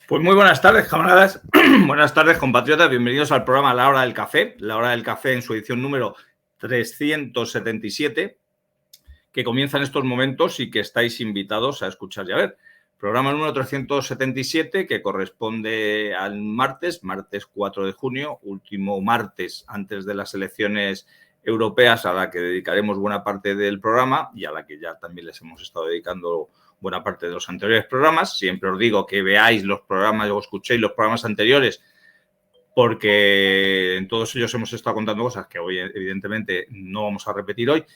Pues muy buenas tardes, camaradas. Buenas tardes, compatriotas. Bienvenidos al programa La Hora del Café. La Hora del Café en su edición número 377, que comienza en estos momentos y que estáis invitados a escuchar y a ver. Programa número 377, que corresponde al martes 4 de junio, último martes antes de las elecciones europeas, a la que dedicaremos buena parte del programa y a la que ya también les hemos estado dedicando buena parte de los anteriores programas. Siempre os digo que veáis los programas o escuchéis los programas anteriores, porque en todos ellos hemos estado contando cosas que hoy evidentemente no vamos a repetir hoy,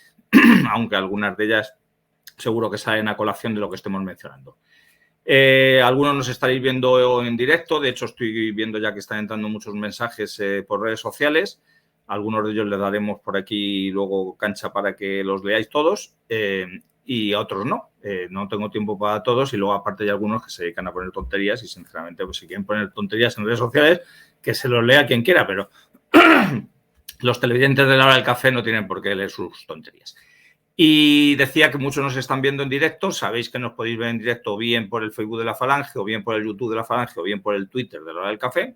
aunque algunas de ellas seguro que salen a colación de lo que estemos mencionando. Algunos nos estaréis viendo en directo, de hecho estoy viendo ya que están entrando muchos mensajes por redes sociales. Algunos de ellos les daremos por aquí luego cancha para que los leáis todos y a otros no. No tengo tiempo para todos y luego aparte hay algunos que se dedican a poner tonterías y sinceramente pues si quieren poner tonterías en redes sociales que se los lea quien quiera, pero los televidentes de La Hora del Café no tienen por qué leer sus tonterías. Y decía que muchos nos están viendo en directo. Sabéis que nos podéis ver en directo bien por el Facebook de La Falange o bien por el YouTube de La Falange o bien por el Twitter de La Hora del Café.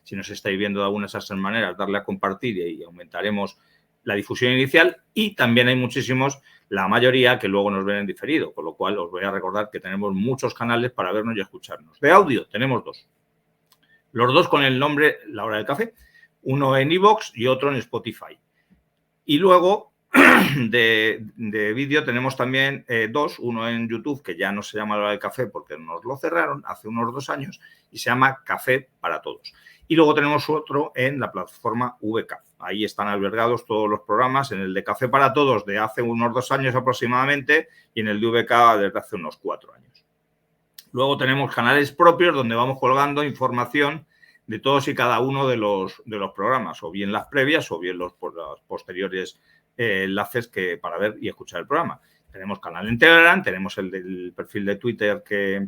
Si nos estáis viendo de alguna de esas maneras, darle a compartir y aumentaremos la difusión inicial. Y también hay muchísimos, la mayoría, que luego nos ven en diferido, con lo cual os voy a recordar que tenemos muchos canales para vernos y escucharnos. De audio tenemos dos. Los dos con el nombre La Hora del Café, uno en iVoox y otro en Spotify. Y luego de vídeo tenemos también dos, uno en YouTube que ya no se llama La Hora del Café porque nos lo cerraron hace unos 2 años y se llama Café para Todos. Y luego tenemos otro en la plataforma VK. Ahí están albergados todos los programas, en el de Café para Todos de hace unos 2 años aproximadamente y en el de VK desde hace unos 4 años. Luego tenemos canales propios donde vamos colgando información de todos y cada uno de los programas, o bien las previas o bien los posteriores enlaces para ver y escuchar el programa. Tenemos canal en Telegram, tenemos el del perfil de Twitter que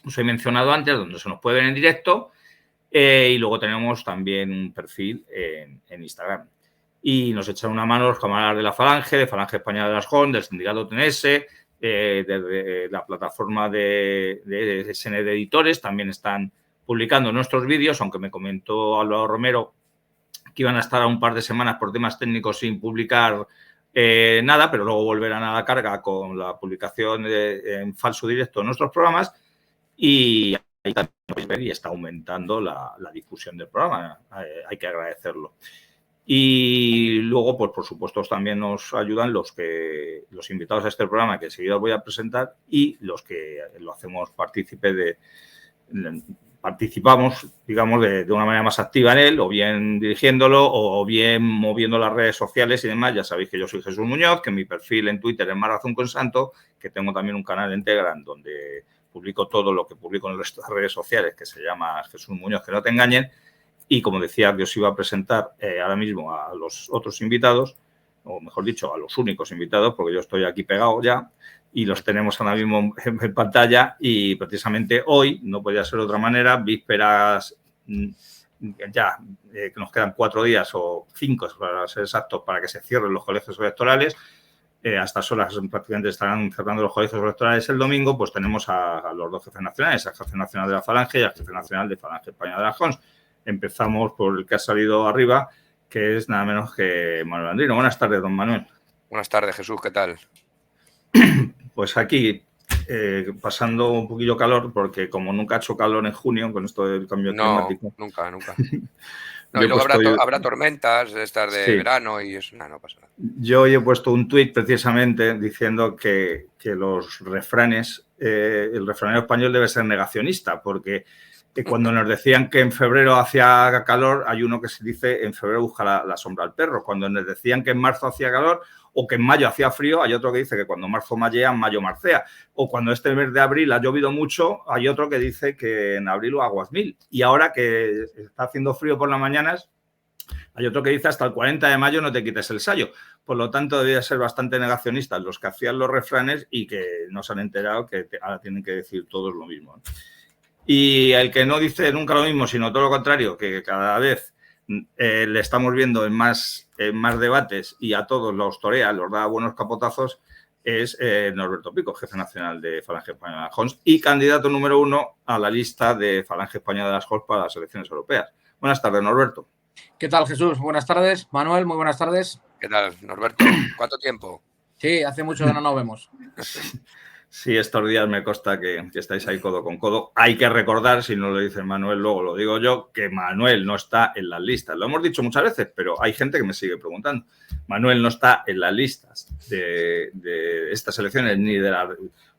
os he mencionado antes, donde se nos puede ver en directo, y luego tenemos también un perfil en Instagram. Y nos echan una mano los camaradas de La Falange, de Falange Española de las JON, del Sindicato TNS, desde la plataforma de SN de Editores, también están publicando nuestros vídeos, aunque me comentó Álvaro Romero que iban a estar a un par de semanas por temas técnicos sin publicar nada, pero luego volverán a la carga con la publicación en falso directo de nuestros programas y ahí también podéis ver y está aumentando la difusión del programa, hay que agradecerlo. Y luego, pues por supuesto, también nos ayudan los invitados a este programa que enseguida os voy a presentar y los que lo hacemos participamos, digamos, de una manera más activa en él, o bien dirigiéndolo, o bien moviendo las redes sociales y demás. Ya sabéis que yo soy Jesús Muñoz, que mi perfil en Twitter es Más Razón con Santo, que tengo también un canal en Telegram donde publico todo lo que publico en el resto de redes sociales, que se llama Jesús Muñoz, que no te engañen. Y como decía, que os iba a presentar ahora mismo a los otros invitados, o mejor dicho, a los únicos invitados, porque yo estoy aquí pegado ya, y los tenemos ahora mismo en pantalla y precisamente hoy, no podía ser de otra manera, vísperas ya, que nos quedan 4 días o 5 para ser exactos para que se cierren los colegios electorales. A estas horas prácticamente estarán cerrando los colegios electorales el domingo, pues tenemos a los 2 jefes nacionales, al jefe nacional de La Falange y al jefe nacional de Falange Española de las JON. Empezamos por el que ha salido arriba, que es nada menos que Manuel Andrino. Buenas tardes, don Manuel. Buenas tardes, Jesús, ¿qué tal? Pues aquí, pasando un poquillo calor, porque como nunca ha hecho calor en junio con esto del cambio climático. Nunca. No, y luego habrá tormentas de estas de verano y eso, no pasa nada. Yo hoy he puesto un tuit precisamente diciendo que los refranes, el refranero español debe ser negacionista, porque cuando nos decían que en febrero hacía calor, hay uno que se dice en febrero busca la sombra al perro. Cuando nos decían que en marzo hacía calor o que en mayo hacía frío, hay otro que dice que cuando marzo mallea, en mayo marcea. O cuando este mes de abril ha llovido mucho, hay otro que dice que en abril o aguas mil. Y ahora que está haciendo frío por las mañanas, hay otro que dice hasta el 40 de mayo no te quites el sayo. Por lo tanto, debía ser bastante negacionistas los que hacían los refranes y que no se han enterado que ahora tienen que decir todos lo mismo. Y el que no dice nunca lo mismo, sino todo lo contrario, que cada vez le estamos viendo en más debates y a todos los torea, los da buenos capotazos, es Norberto Pico, jefe nacional de Falange Española de las Jons y candidato número 1 a la lista de Falange Española de las Jons para las elecciones europeas. Buenas tardes, Norberto. ¿Qué tal, Jesús? Buenas tardes. Manuel, muy buenas tardes. ¿Qué tal, Norberto? ¿Cuánto tiempo? Sí, hace mucho que no nos vemos. Sí, estos días me consta que estáis ahí codo con codo. Hay que recordar, si no lo dice Manuel, luego lo digo yo, que Manuel no está en las listas. Lo hemos dicho muchas veces, pero hay gente que me sigue preguntando. Manuel no está en las listas de estas elecciones ni de las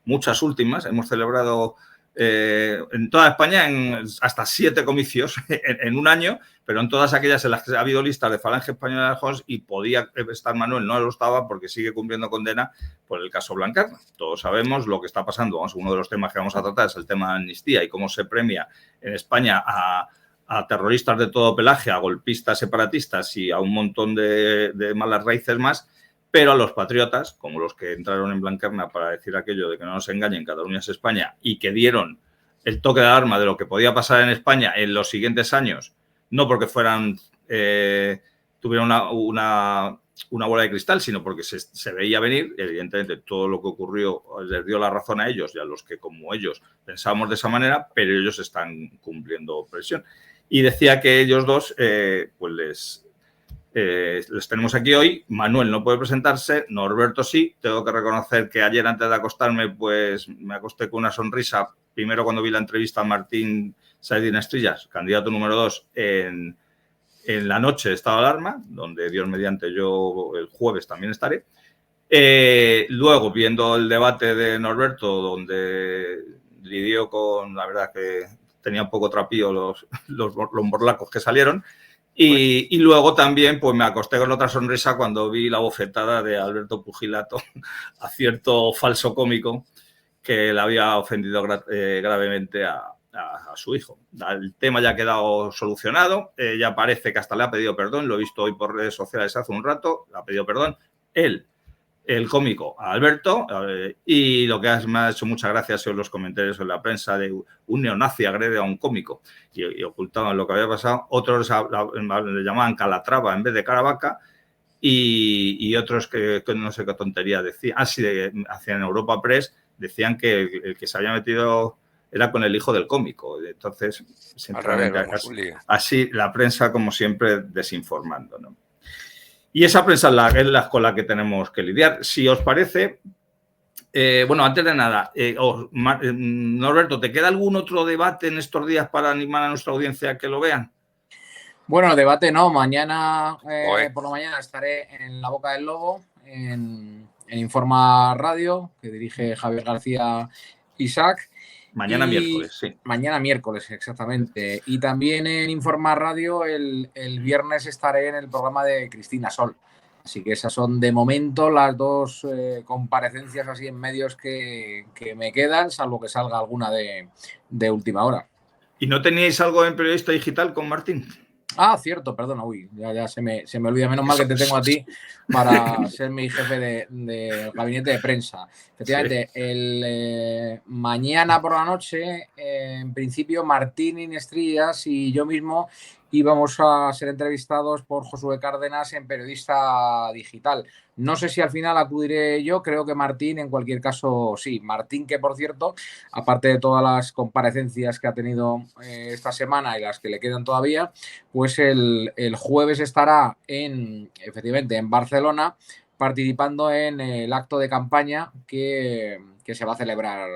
muchas últimas. Hemos celebrado en toda España hasta 7 comicios en un año, pero en todas aquellas en las que ha habido listas de Falange Española de las Jons y podía estar Manuel, no lo estaba porque sigue cumpliendo condena por el caso Blanquerna. Todos sabemos lo que está pasando. Uno de los temas que vamos a tratar es el tema de amnistía y cómo se premia en España a terroristas de todo pelaje, a golpistas separatistas y a un montón de malas raíces más, pero a los patriotas, como los que entraron en Blanquerna para decir aquello de que no nos engañen, Cataluña es España, y que dieron el toque de alarma de lo que podía pasar en España en los siguientes años, no porque tuvieran una bola de cristal, sino porque se veía venir. Evidentemente, todo lo que ocurrió les dio la razón a ellos y a los que, como ellos, pensábamos de esa manera, pero ellos están cumpliendo presión. Y decía que ellos dos, pues les tenemos aquí hoy. Manuel no puede presentarse, Norberto sí. Tengo que reconocer que ayer, antes de acostarme, pues me acosté con una sonrisa. Primero, cuando vi la entrevista a Martín Saedín Estrillas, candidato número 2 en la noche de estado de alarma, donde Dios mediante yo el jueves también estaré. Luego, viendo el debate de Norberto, donde lidió con, la verdad que tenía un poco trapío los borlacos que salieron. Y luego también pues me acosté con otra sonrisa cuando vi la bofetada de Alberto Pugilato a cierto falso cómico que le había ofendido gravemente a su hijo. El tema ya ha quedado solucionado, ya parece que hasta le ha pedido perdón, lo he visto hoy por redes sociales hace un rato, le ha pedido perdón él, el cómico, a Alberto, y lo que me ha hecho muchas gracias son los comentarios en la prensa de un neonazi agrede a un cómico y ocultaban lo que había pasado. Otros le llamaban Calatrava en vez de Caravaca y otros que no sé qué tontería decían. Hacían en Europa Press, decían que el que se había metido era con el hijo del cómico. Entonces, así la prensa, como siempre, desinformando, ¿no? Y esa prensa es la con la que tenemos que lidiar. Si os parece, bueno, antes de nada, Norberto, ¿te queda algún otro debate en estos días para animar a nuestra audiencia a que lo vean? Bueno, debate no. Mañana, por la mañana, estaré en La Boca del Lobo, en Informa Radio, que dirige Javier García Isaac. Mañana miércoles, sí. Mañana miércoles, exactamente. Y también en Informa Radio el viernes estaré en el programa de Cristina Sol. Así que esas son de momento las dos comparecencias así en medios que me quedan, salvo que salga alguna de última hora. ¿Y no teníais algo en Periodista Digital con Martín? Ah, cierto, perdona, ya se me olvida. Menos mal que te tengo a ti para ser mi jefe de gabinete de prensa. Efectivamente, sí. Mañana por la noche, en principio, Martín Inestrillas y yo mismo íbamos a ser entrevistados por Josué Cárdenas en Periodista Digital. No sé si al final acudiré yo, creo que Martín, en cualquier caso, sí. Martín, que por cierto, aparte de todas las comparecencias que ha tenido esta semana y las que le quedan todavía, pues el jueves estará efectivamente en Barcelona participando en el acto de campaña que se va a celebrar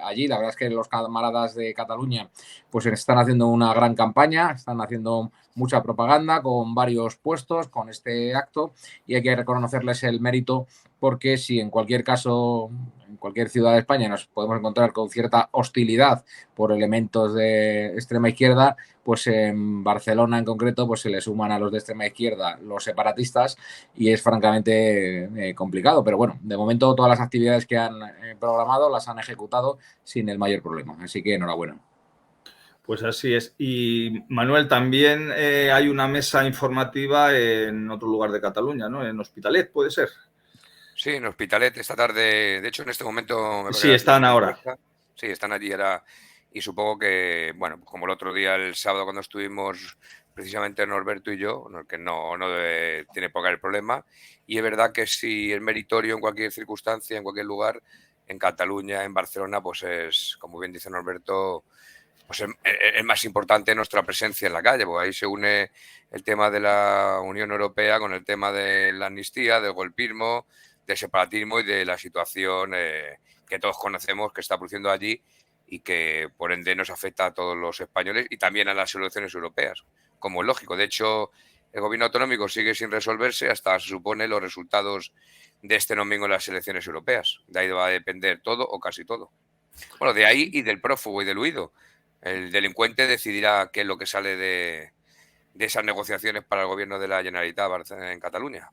allí. La verdad es que los camaradas de Cataluña pues están haciendo una gran campaña, están haciendo mucha propaganda con varios puestos, con este acto, y hay que reconocerles el mérito porque si en cualquier caso, en cualquier ciudad de España nos podemos encontrar con cierta hostilidad por elementos de extrema izquierda, pues en Barcelona en concreto pues se le suman a los de extrema izquierda los separatistas y es francamente complicado. Pero bueno, de momento todas las actividades que han programado las han ejecutado sin el mayor problema. Así que enhorabuena. Pues así es. Y Manuel, también hay una mesa informativa en otro lugar de Cataluña, ¿no? En Hospitalet, ¿puede ser? Sí, en Hospitalet esta tarde. De hecho, en este momento... Sí, están ahora. Sí, están allí ahora. Y supongo que, bueno, como el otro día, el sábado, cuando estuvimos precisamente Norberto y yo, que no tiene por qué haber problema. Y es verdad que si es meritorio en cualquier circunstancia, en cualquier lugar, en Cataluña, en Barcelona, pues es, como bien dice Norberto, pues es más importante nuestra presencia en la calle, porque ahí se une el tema de la Unión Europea con el tema de la amnistía, del golpismo, del separatismo y de la situación que todos conocemos que está produciendo allí y que por ende nos afecta a todos los españoles y también a las elecciones europeas, como es lógico. De hecho, el gobierno autonómico sigue sin resolverse hasta, se supone, los resultados de este domingo en las elecciones europeas. De ahí va a depender todo o casi todo. Bueno, de ahí y del prófugo y del huido. El delincuente decidirá qué es lo que sale de esas negociaciones para el gobierno de la Generalitat en Cataluña.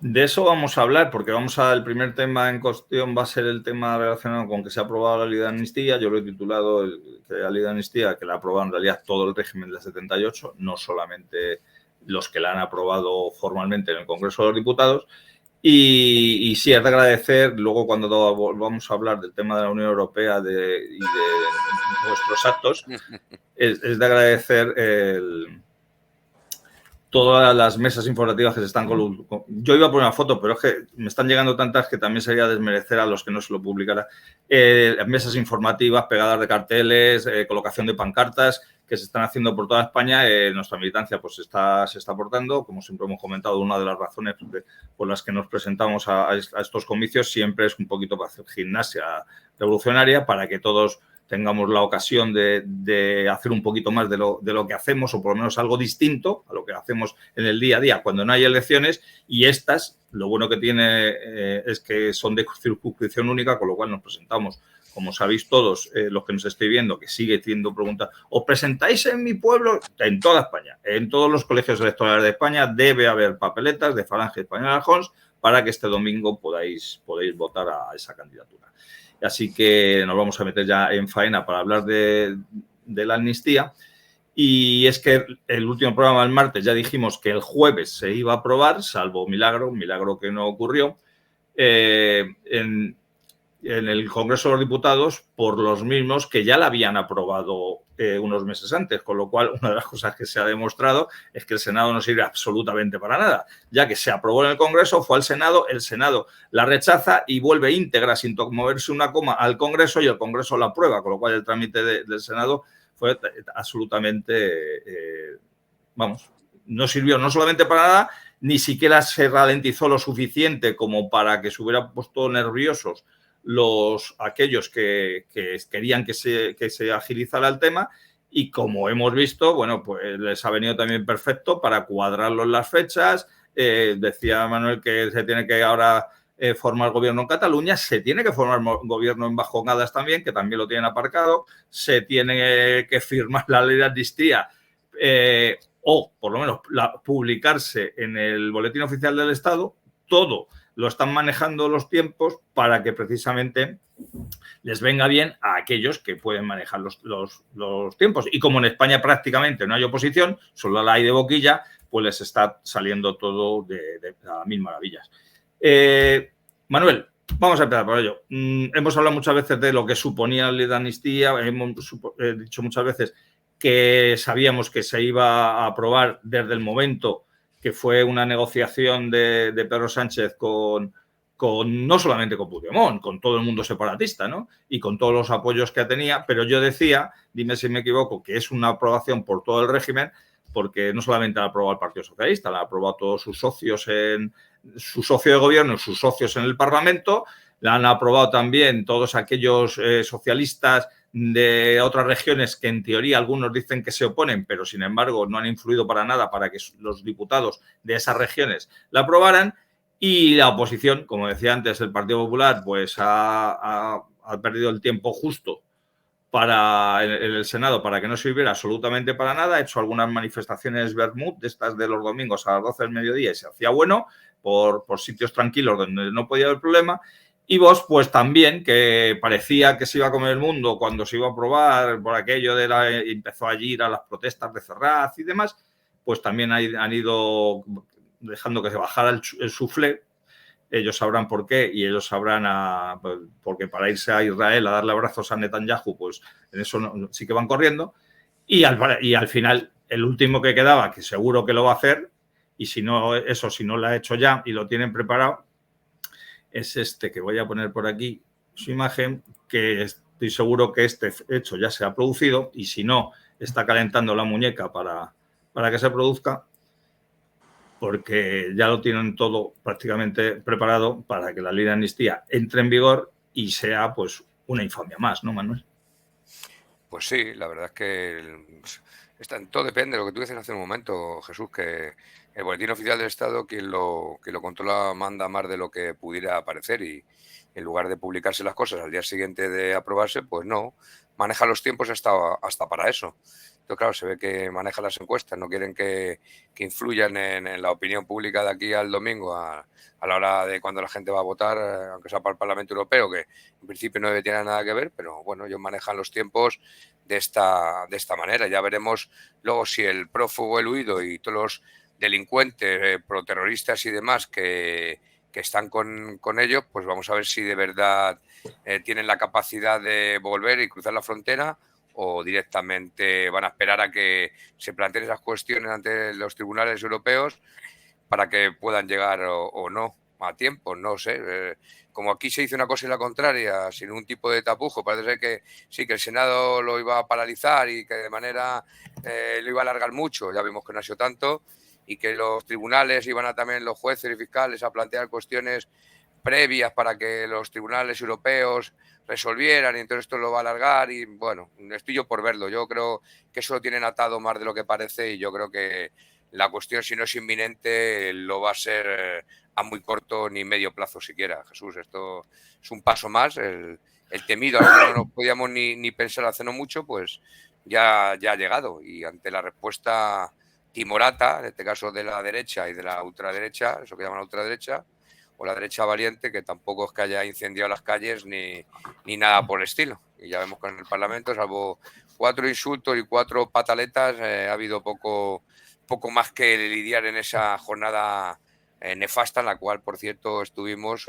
De eso vamos a hablar, porque el primer tema en cuestión va a ser el tema relacionado con que se ha aprobado la ley de amnistía. Yo lo he titulado la ley de amnistía, que la ha aprobado en realidad todo el régimen del 78, no solamente los que la han aprobado formalmente en el Congreso de los Diputados. Y sí, es de agradecer, luego cuando vamos a hablar del tema de la Unión Europea y de nuestros actos, es de agradecer todas las mesas informativas que se están colocando. Yo iba a poner una foto, pero es que me están llegando tantas que también sería desmerecer a los que no se lo publicara. Mesas informativas, pegadas de carteles, colocación de pancartas que se están haciendo por toda España. Nuestra militancia pues se está aportando. Como siempre hemos comentado, una de las razones por las que nos presentamos a estos comicios siempre es un poquito para hacer gimnasia revolucionaria, para que todos tengamos la ocasión de hacer un poquito más de lo que hacemos, o por lo menos algo distinto a lo que hacemos en el día a día cuando no hay elecciones. Y estas, lo bueno que tiene es que son de circunscripción única, con lo cual nos presentamos, como sabéis todos los que nos estéis viendo, que sigue teniendo preguntas, ¿os presentáis en mi pueblo? En toda España, en todos los colegios electorales de España debe haber papeletas de Falange Española Arjons para que este domingo podáis votar a esa candidatura. Así que nos vamos a meter ya en faena para hablar de la amnistía. Y es que el último programa del martes ya dijimos que el jueves se iba a aprobar, salvo un milagro que no ocurrió, en el Congreso de los Diputados por los mismos que ya la habían aprobado unos meses antes, con lo cual una de las cosas que se ha demostrado es que el Senado no sirve absolutamente para nada, ya que se aprobó en el Congreso, fue al Senado, el Senado la rechaza y vuelve íntegra sin moverse una coma al Congreso y el Congreso la aprueba, con lo cual el trámite del Senado fue absolutamente, no sirvió no solamente para nada, ni siquiera se ralentizó lo suficiente como para que se hubieran puesto nerviosos aquellos que querían que se agilizara el tema, y como hemos visto, bueno, pues les ha venido también perfecto para cuadrarlo en las fechas. Decía Manuel que se tiene que ahora formar gobierno en Cataluña, se tiene que formar gobierno en Bajonadas también, que también lo tienen aparcado, se tiene que firmar la ley de amnistía o por lo menos publicarse en el Boletín Oficial del Estado. Todo lo están manejando los tiempos para que precisamente les venga bien a aquellos que pueden manejar los tiempos. Y como en España prácticamente no hay oposición, solo la hay de boquilla, pues les está saliendo todo de a mil maravillas. Manuel, vamos a empezar por ello. Hemos hablado muchas veces de lo que suponía la ley de amnistía, hemos dicho muchas veces que sabíamos que se iba a aprobar desde el momento que fue una negociación de Pedro Sánchez no solamente con Puigdemont, con todo el mundo separatista, ¿no? Y con todos los apoyos que tenía, pero yo decía, dime si me equivoco, que es una aprobación por todo el régimen, porque no solamente la ha aprobado el Partido Socialista, la ha aprobado todos sus socios, su socio de gobierno y sus socios en el Parlamento, la han aprobado también todos aquellos socialistas de otras regiones que en teoría algunos dicen que se oponen, pero sin embargo no han influido para nada para que los diputados de esas regiones la aprobaran. Y la oposición, como decía antes, el Partido Popular, pues ha perdido el tiempo justo en el Senado para que no sirviera absolutamente para nada. Ha hecho algunas manifestaciones Bermud, de estas de los domingos a las 12 del mediodía, y se hacía bueno por sitios tranquilos donde no podía haber problema. Y Vox, pues también, que parecía que se iba a comer el mundo cuando se iba a aprobar por aquello empezó allí a ir a las protestas de Ferraz y demás, pues también han ido dejando que se bajara el suflé. Ellos sabrán por qué y ellos sabrán porque para irse a Israel a darle abrazos a Netanyahu, pues en eso sí que van corriendo. Y al final, el último que quedaba, que seguro que lo va a hacer, y si no lo ha hecho ya y lo tienen preparado, es este que voy a poner por aquí, su imagen, que estoy seguro que este hecho ya se ha producido, y si no, está calentando la muñeca para que se produzca, porque ya lo tienen todo prácticamente preparado para que la ley de amnistía entre en vigor y sea pues una infamia más, ¿no, Manuel? Pues sí, la verdad es que todo depende de lo que tú dices hace un momento, Jesús, que el Boletín Oficial del Estado, quien lo controla, manda más de lo que pudiera parecer, y en lugar de publicarse las cosas al día siguiente de aprobarse, pues no, maneja los tiempos hasta para eso. Entonces, claro, se ve que maneja las encuestas, no quieren que influyan en la opinión pública de aquí al domingo, a la hora de cuando la gente va a votar, aunque sea para el Parlamento Europeo, que en principio no debe tener nada que ver, pero bueno, ellos manejan los tiempos de esta manera. Ya veremos luego si el prófugo, el huido y todos los delincuentes, proterroristas y demás que están con ellos, pues vamos a ver si de verdad tienen la capacidad de volver y cruzar la frontera, o directamente van a esperar a que se planteen esas cuestiones ante los tribunales europeos para que puedan llegar o no a tiempo, no sé. Como aquí se hizo una cosa y la contraria, sin un tipo de tapujo, parece ser que sí, que el Senado lo iba a paralizar y que de manera lo iba a alargar mucho, ya vimos que no ha sido tanto, y que los tribunales iban a también, los jueces y fiscales, a plantear cuestiones previas para que los tribunales europeos resolvieran, y entonces esto lo va a alargar, y bueno, estoy yo por verlo. Yo creo que eso lo tienen atado más de lo que parece, y yo creo que la cuestión, si no es inminente, lo va a ser a muy corto ni medio plazo siquiera, Jesús. Esto es un paso más, el temido, algo que no nos podíamos ni pensar hace no mucho, pues ya ha llegado, y ante la respuesta timorata, en este caso de la derecha y de la ultraderecha, eso que llaman la ultraderecha, o la derecha valiente, que tampoco es que haya incendiado las calles ni nada por el estilo. Y ya vemos que en el Parlamento, salvo 4 insultos y 4 pataletas, ha habido poco más que lidiar en esa jornada nefasta, en la cual, por cierto, estuvimos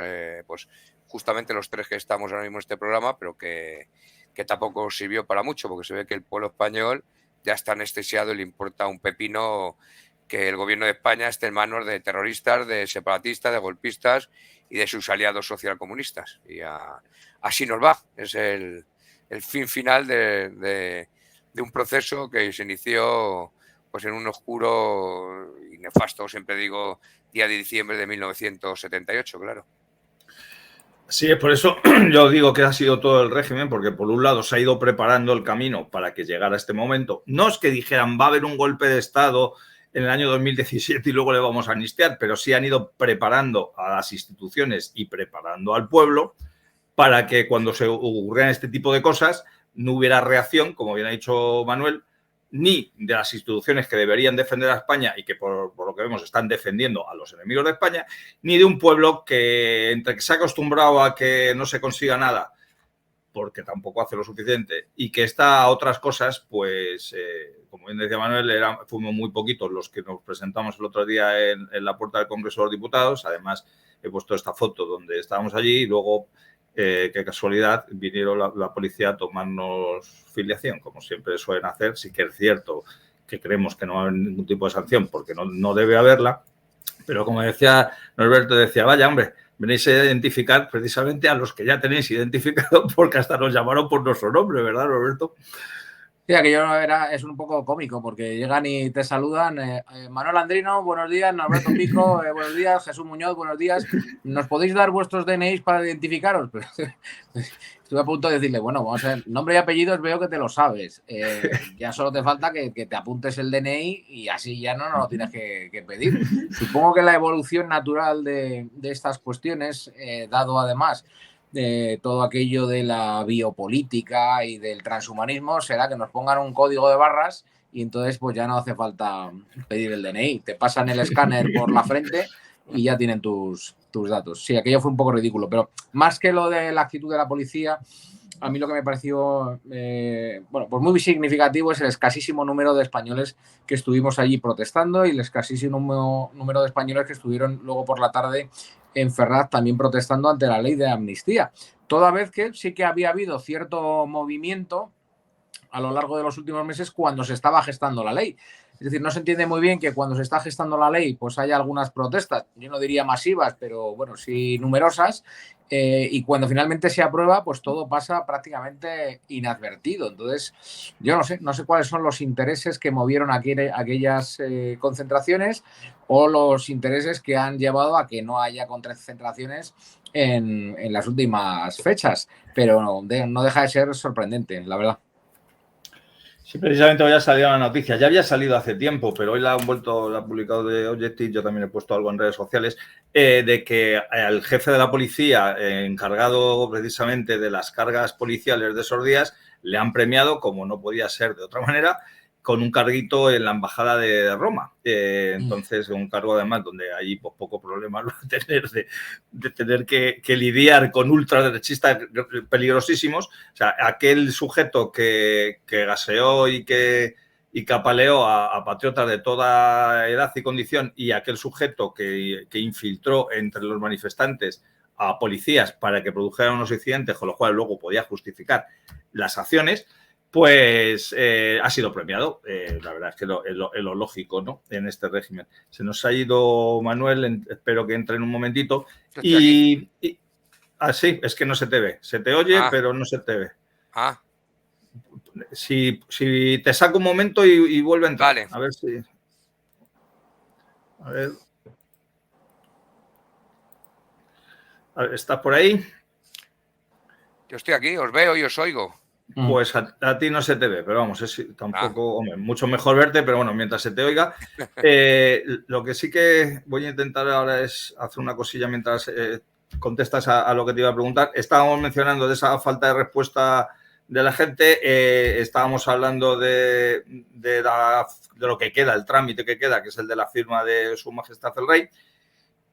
pues justamente los 3 que estamos ahora mismo en este programa, pero que tampoco sirvió para mucho, porque se ve que el pueblo español ya está anestesiado y le importa un pepino que el gobierno de España esté en manos de terroristas, de separatistas, de golpistas y de sus aliados socialcomunistas. Y así nos va. Es el fin final de un proceso que se inició pues en un oscuro y nefasto, siempre digo, día de diciembre de 1978, claro. Sí, es por eso yo digo que ha sido todo el régimen, porque por un lado se ha ido preparando el camino para que llegara este momento. No es que dijeran va a haber un golpe de Estado en el año 2017 y luego le vamos a amnistiar, pero sí han ido preparando a las instituciones y preparando al pueblo para que cuando se ocurrieran este tipo de cosas no hubiera reacción, como bien ha dicho Manuel, ni de las instituciones que deberían defender a España y que por lo que vemos están defendiendo a los enemigos de España, ni de un pueblo que entre que se ha acostumbrado a que no se consiga nada porque tampoco hace lo suficiente y que está a otras cosas, pues como bien decía Manuel, fuimos muy poquitos los que nos presentamos el otro día en la puerta del Congreso de los Diputados. Además he puesto esta foto donde estábamos allí y luego qué casualidad, vinieron la policía a tomarnos filiación, como siempre suelen hacer. Sí que es cierto que creemos que no va a haber ningún tipo de sanción porque no debe haberla, pero como decía Norberto, decía, vaya hombre, venís a identificar precisamente a los que ya tenéis identificado porque hasta nos llamaron por nuestro nombre, ¿verdad, Norberto? Sí, aquello es un poco cómico porque llegan y te saludan. Manuel Andrino, buenos días. Norberto Pico, buenos días. Jesús Muñoz, buenos días. ¿Nos podéis dar vuestros DNIs para identificaros? Estuve a punto de decirle, bueno, vamos a ver, nombre y apellidos veo que te lo sabes. Ya solo te falta que te apuntes el DNI y así ya no nos lo tienes que pedir. Supongo que la evolución natural de estas cuestiones, dado además de todo aquello de la biopolítica y del transhumanismo, será que nos pongan un código de barras y entonces pues ya no hace falta pedir el DNI. Te pasan el escáner por la frente y ya tienen tus datos. Sí, aquello fue un poco ridículo, pero más que lo de la actitud de la policía, a mí lo que me pareció bueno, pues muy significativo es el escasísimo número de españoles que estuvimos allí protestando y el escasísimo número de españoles que estuvieron luego por la tarde en Ferraz también protestando ante la ley de amnistía. Toda vez que sí que había habido cierto movimiento a lo largo de los últimos meses cuando se estaba gestando la ley. Es decir, no se entiende muy bien que cuando se está gestando la ley pues haya algunas protestas, yo no diría masivas, pero bueno, sí numerosas, y cuando finalmente se aprueba pues todo pasa prácticamente inadvertido. Entonces, yo no sé cuáles son los intereses que movieron aquellas concentraciones o los intereses que han llevado a que no haya concentraciones en las últimas fechas, pero no deja de ser sorprendente, la verdad. Sí, precisamente hoy ha salido la noticia. Ya había salido hace tiempo, pero hoy la ha publicado de Objective. Yo también he puesto algo en redes sociales, de que al jefe de la policía, encargado precisamente de las cargas policiales de esos días, le han premiado, como no podía ser de otra manera, con un carguito en la embajada de Roma. Entonces, un cargo además donde ahí pues, poco problema va a tener de tener que lidiar con ultraderechistas peligrosísimos. O sea, aquel sujeto que gaseó y que apaleó a patriotas de toda edad y condición, y aquel sujeto que infiltró entre los manifestantes a policías para que produjeran unos incidentes, con los cuales luego podía justificar las acciones, pues ha sido premiado. La verdad es que es lo lógico, ¿no? En este régimen. Se nos ha ido Manuel, espero que entre en un momentito. Sí, es que no se te ve. Se te oye, pero no se te ve. Si te saco un momento y vuelve a entrar. Vale. A ver si... A ver, ¿estás por ahí? Yo estoy aquí, os veo y os oigo. Pues a ti no se te ve, pero vamos, tampoco, hombre, mucho mejor verte, pero bueno, mientras se te oiga. Lo que sí que voy a intentar ahora es hacer una cosilla mientras contestas a lo que te iba a preguntar. Estábamos mencionando de esa falta de respuesta de la gente, estábamos hablando de lo que queda, el trámite que queda, que es el de la firma de Su Majestad el Rey.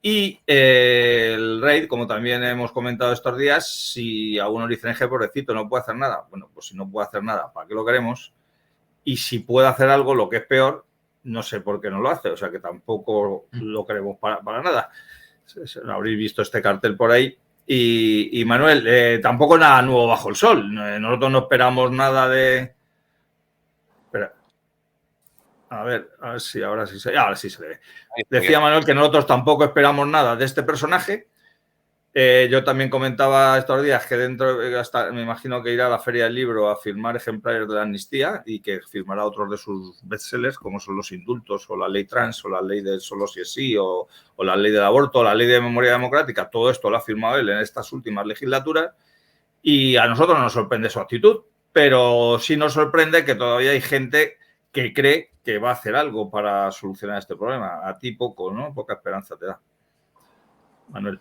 Y el rey, como también hemos comentado estos días, si a uno le dicen, pobrecito, no puede hacer nada. Bueno, pues si no puede hacer nada, ¿para qué lo queremos? Y si puede hacer algo, lo que es peor, no sé por qué no lo hace. O sea, que tampoco lo queremos para nada. Habréis visto este cartel por ahí. Y Manuel, tampoco nada nuevo bajo el sol. Nosotros no esperamos nada de... Espera. A ver si ahora sí se ve. Decía Manuel que nosotros tampoco esperamos nada de este personaje. Yo también comentaba estos días que me imagino que irá a la Feria del Libro a firmar ejemplares de la amnistía y que firmará otros de sus bestsellers, como son los indultos o la ley trans o la ley del solo si es sí o la ley del aborto o la ley de memoria democrática. Todo esto lo ha firmado él en estas últimas legislaturas y a nosotros no nos sorprende su actitud, pero sí nos sorprende que todavía hay gente que cree que va a hacer algo para solucionar este problema. A ti poco, ¿no? Poca esperanza te da. Manuel.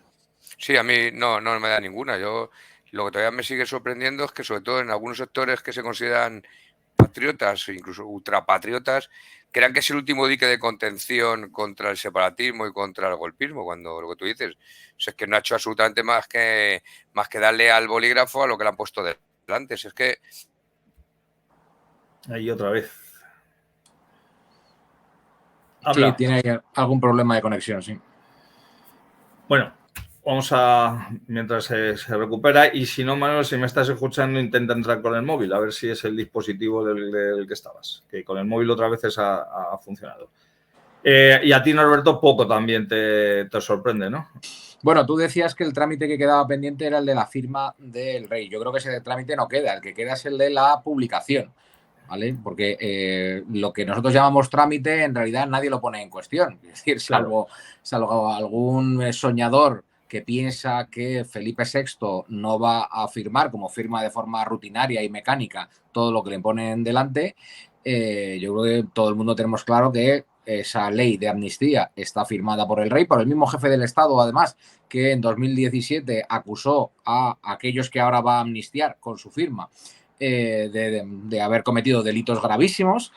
Sí, a mí no me da ninguna. Yo lo que todavía me sigue sorprendiendo es que sobre todo en algunos sectores que se consideran patriotas o incluso ultrapatriotas crean que es el último dique de contención contra el separatismo y contra el golpismo, cuando lo que tú dices es que no ha hecho absolutamente más que darle al bolígrafo a lo que le han puesto delante. Es que... Ahí otra vez. Habla. Sí, tiene algún problema de conexión, sí. Bueno, vamos a, mientras se recupera, y si no, Manuel, si me estás escuchando, intenta entrar con el móvil, a ver si es el dispositivo del que estabas, que con el móvil otras veces ha funcionado. Y a ti, Norberto, poco también te sorprende, ¿no? Bueno, tú decías que el trámite que quedaba pendiente era el de la firma del rey. Yo creo que ese trámite no queda, el que queda es el de la publicación, ¿vale? Porque lo que nosotros llamamos trámite, en realidad nadie lo pone en cuestión. Es decir, salvo algún soñador que piensa que Felipe VI no va a firmar, como firma de forma rutinaria y mecánica, todo lo que le ponen delante, yo creo que todo el mundo tenemos claro que esa ley de amnistía está firmada por el rey, por el mismo jefe del Estado, además, que en 2017 acusó a aquellos que ahora va a amnistiar con su firma de haber cometido delitos gravísimos.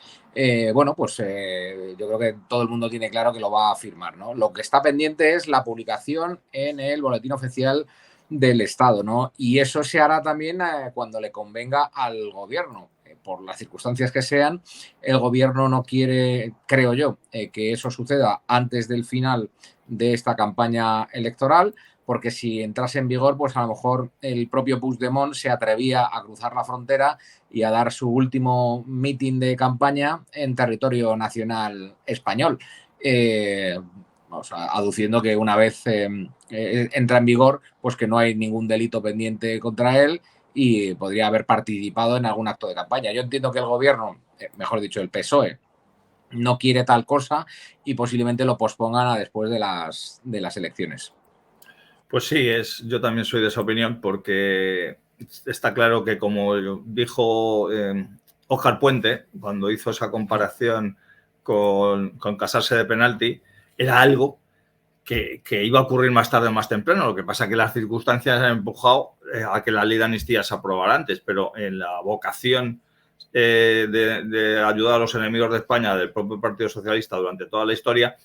Bueno, pues yo creo que todo el mundo tiene claro que lo va a firmar, ¿no? Lo que está pendiente es la publicación en el Boletín Oficial del Estado, ¿no? Y eso se hará también cuando le convenga al gobierno. Por las circunstancias que sean, el gobierno no quiere, creo yo, que eso suceda antes del final de esta campaña electoral, porque si entrase en vigor, pues a lo mejor el propio Puigdemont se atrevía a cruzar la frontera y a dar su último mitin de campaña en territorio nacional español. O sea, aduciendo que una vez entra en vigor, pues que no hay ningún delito pendiente contra él y podría haber participado en algún acto de campaña. Yo entiendo que el gobierno, mejor dicho, el PSOE, no quiere tal cosa y posiblemente lo pospongan a después de las elecciones. Pues sí, yo también soy de esa opinión porque está claro que, como dijo Óscar Puente cuando hizo esa comparación con casarse de penalti, era algo que iba a ocurrir más tarde o más temprano. Lo que pasa es que las circunstancias han empujado a que la ley de amnistía se aprobara antes, pero en la vocación de ayudar a los enemigos de España del propio Partido Socialista durante toda la historia,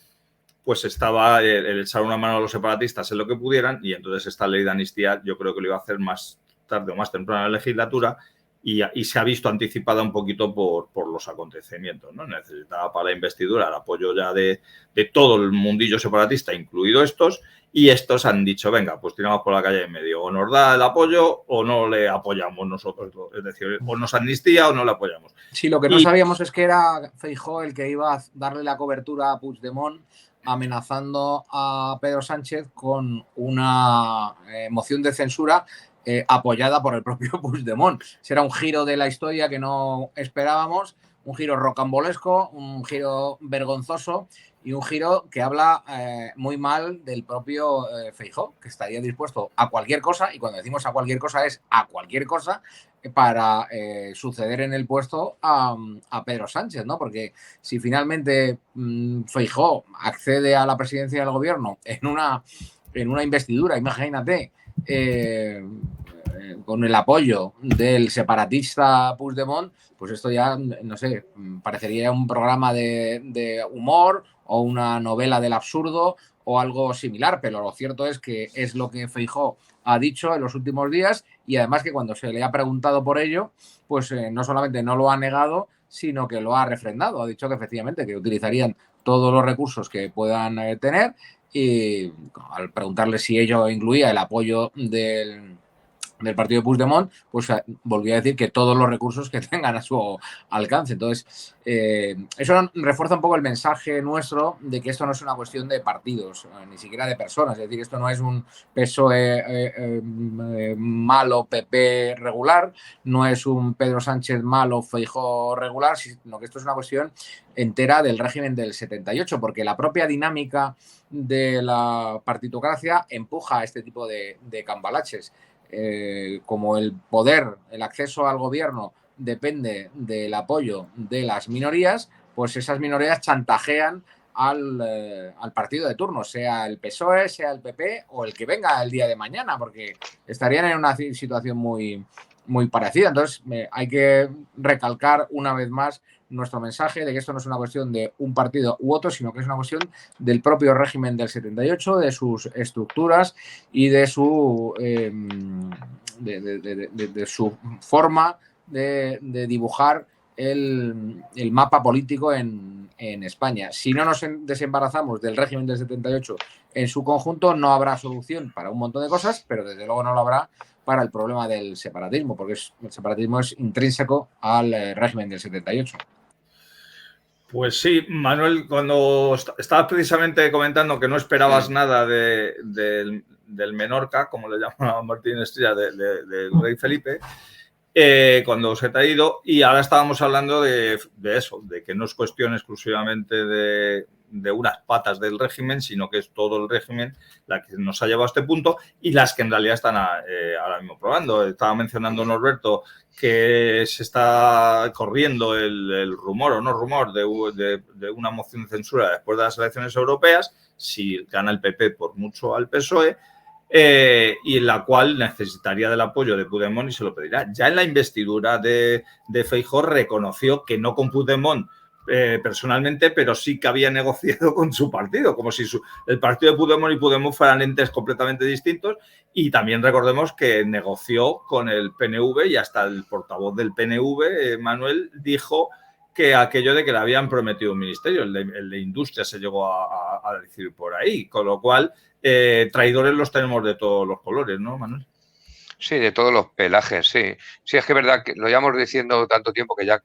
pues estaba el echar una mano a los separatistas en lo que pudieran, y entonces esta ley de amnistía yo creo que lo iba a hacer más tarde o más temprano en la legislatura, y se ha visto anticipada un poquito por los acontecimientos, ¿no? Necesitaba para la investidura el apoyo ya de todo el mundillo separatista, incluido estos, y estos han dicho, venga, pues tiramos por la calle en medio, o nos da el apoyo o no le apoyamos nosotros, es decir, o nos amnistía o no le apoyamos. Sí, lo que no sabíamos es que era Feijóo el que iba a darle la cobertura a Puigdemont, amenazando a Pedro Sánchez con una moción de censura apoyada por el propio Puigdemont. Será un giro de la historia que no esperábamos, un giro rocambolesco, un giro vergonzoso y un giro que habla muy mal del propio Feijóo, que estaría dispuesto a cualquier cosa, y cuando decimos a cualquier cosa es a cualquier cosa, para suceder en el puesto a Pedro Sánchez, ¿no? Porque si finalmente Feijóo accede a la presidencia del gobierno en una investidura, imagínate, con el apoyo del separatista Puigdemont, pues esto ya, no sé, parecería un programa de humor o una novela del absurdo o algo similar, pero lo cierto es que es lo que Feijóo ha dicho en los últimos días, y además que cuando se le ha preguntado por ello, pues no solamente no lo ha negado, sino que lo ha refrendado. Ha dicho que efectivamente que utilizarían todos los recursos que puedan tener, y al preguntarle si ello incluía el apoyo del partido de Puigdemont, pues volví a decir que todos los recursos que tengan a su alcance. Entonces, eso refuerza un poco el mensaje nuestro de que esto no es una cuestión de partidos, ni siquiera de personas. Es decir, esto no es un PSOE malo, PP regular, no es un Pedro Sánchez malo, Feijóo regular, sino que esto es una cuestión entera del régimen del 78, porque la propia dinámica de la partitocracia empuja a este tipo de cambalaches. Como el poder, el acceso al gobierno depende del apoyo de las minorías, pues esas minorías chantajean al partido de turno, sea el PSOE, sea el PP o el que venga el día de mañana, porque estarían en una situación muy, muy parecida. Entonces, hay que recalcar una vez más nuestro mensaje de que esto no es una cuestión de un partido u otro, sino que es una cuestión del propio régimen del 78, de sus estructuras y de su, de su forma de dibujar el mapa político en España. Si no nos desembarazamos del régimen del 78 en su conjunto, no habrá solución para un montón de cosas, pero desde luego no lo habrá para el problema del separatismo, porque el separatismo es intrínseco al régimen del 78. Pues sí, Manuel, cuando estabas precisamente comentando que no esperabas nada del Menorca, como le llama Martín Estrella, del rey Felipe, cuando se te ha ido, y ahora estábamos hablando de eso, de que no es cuestión exclusivamente de unas patas del régimen, sino que es todo el régimen la que nos ha llevado a este punto, y las que en realidad están ahora mismo probando. Estaba mencionando Norberto que se está corriendo el rumor o no rumor de una moción de censura después de las elecciones europeas, si gana el PP por mucho al PSOE, y en la cual necesitaría del apoyo de Puigdemont y se lo pedirá. Ya en la investidura de Feijóo reconoció que no con Puigdemont personalmente, pero sí que había negociado con su partido, como si el partido de Puigdemont y Puigdemont fueran entes completamente distintos, y también recordemos que negoció con el PNV, y hasta el portavoz del PNV, Manuel, dijo que aquello de que le habían prometido un ministerio, el de Industria se llegó a decir por ahí, con lo cual traidores los tenemos de todos los colores, ¿no, Manuel? Sí, de todos los pelajes, sí. Sí, es que es verdad que lo llevamos diciendo tanto tiempo que ya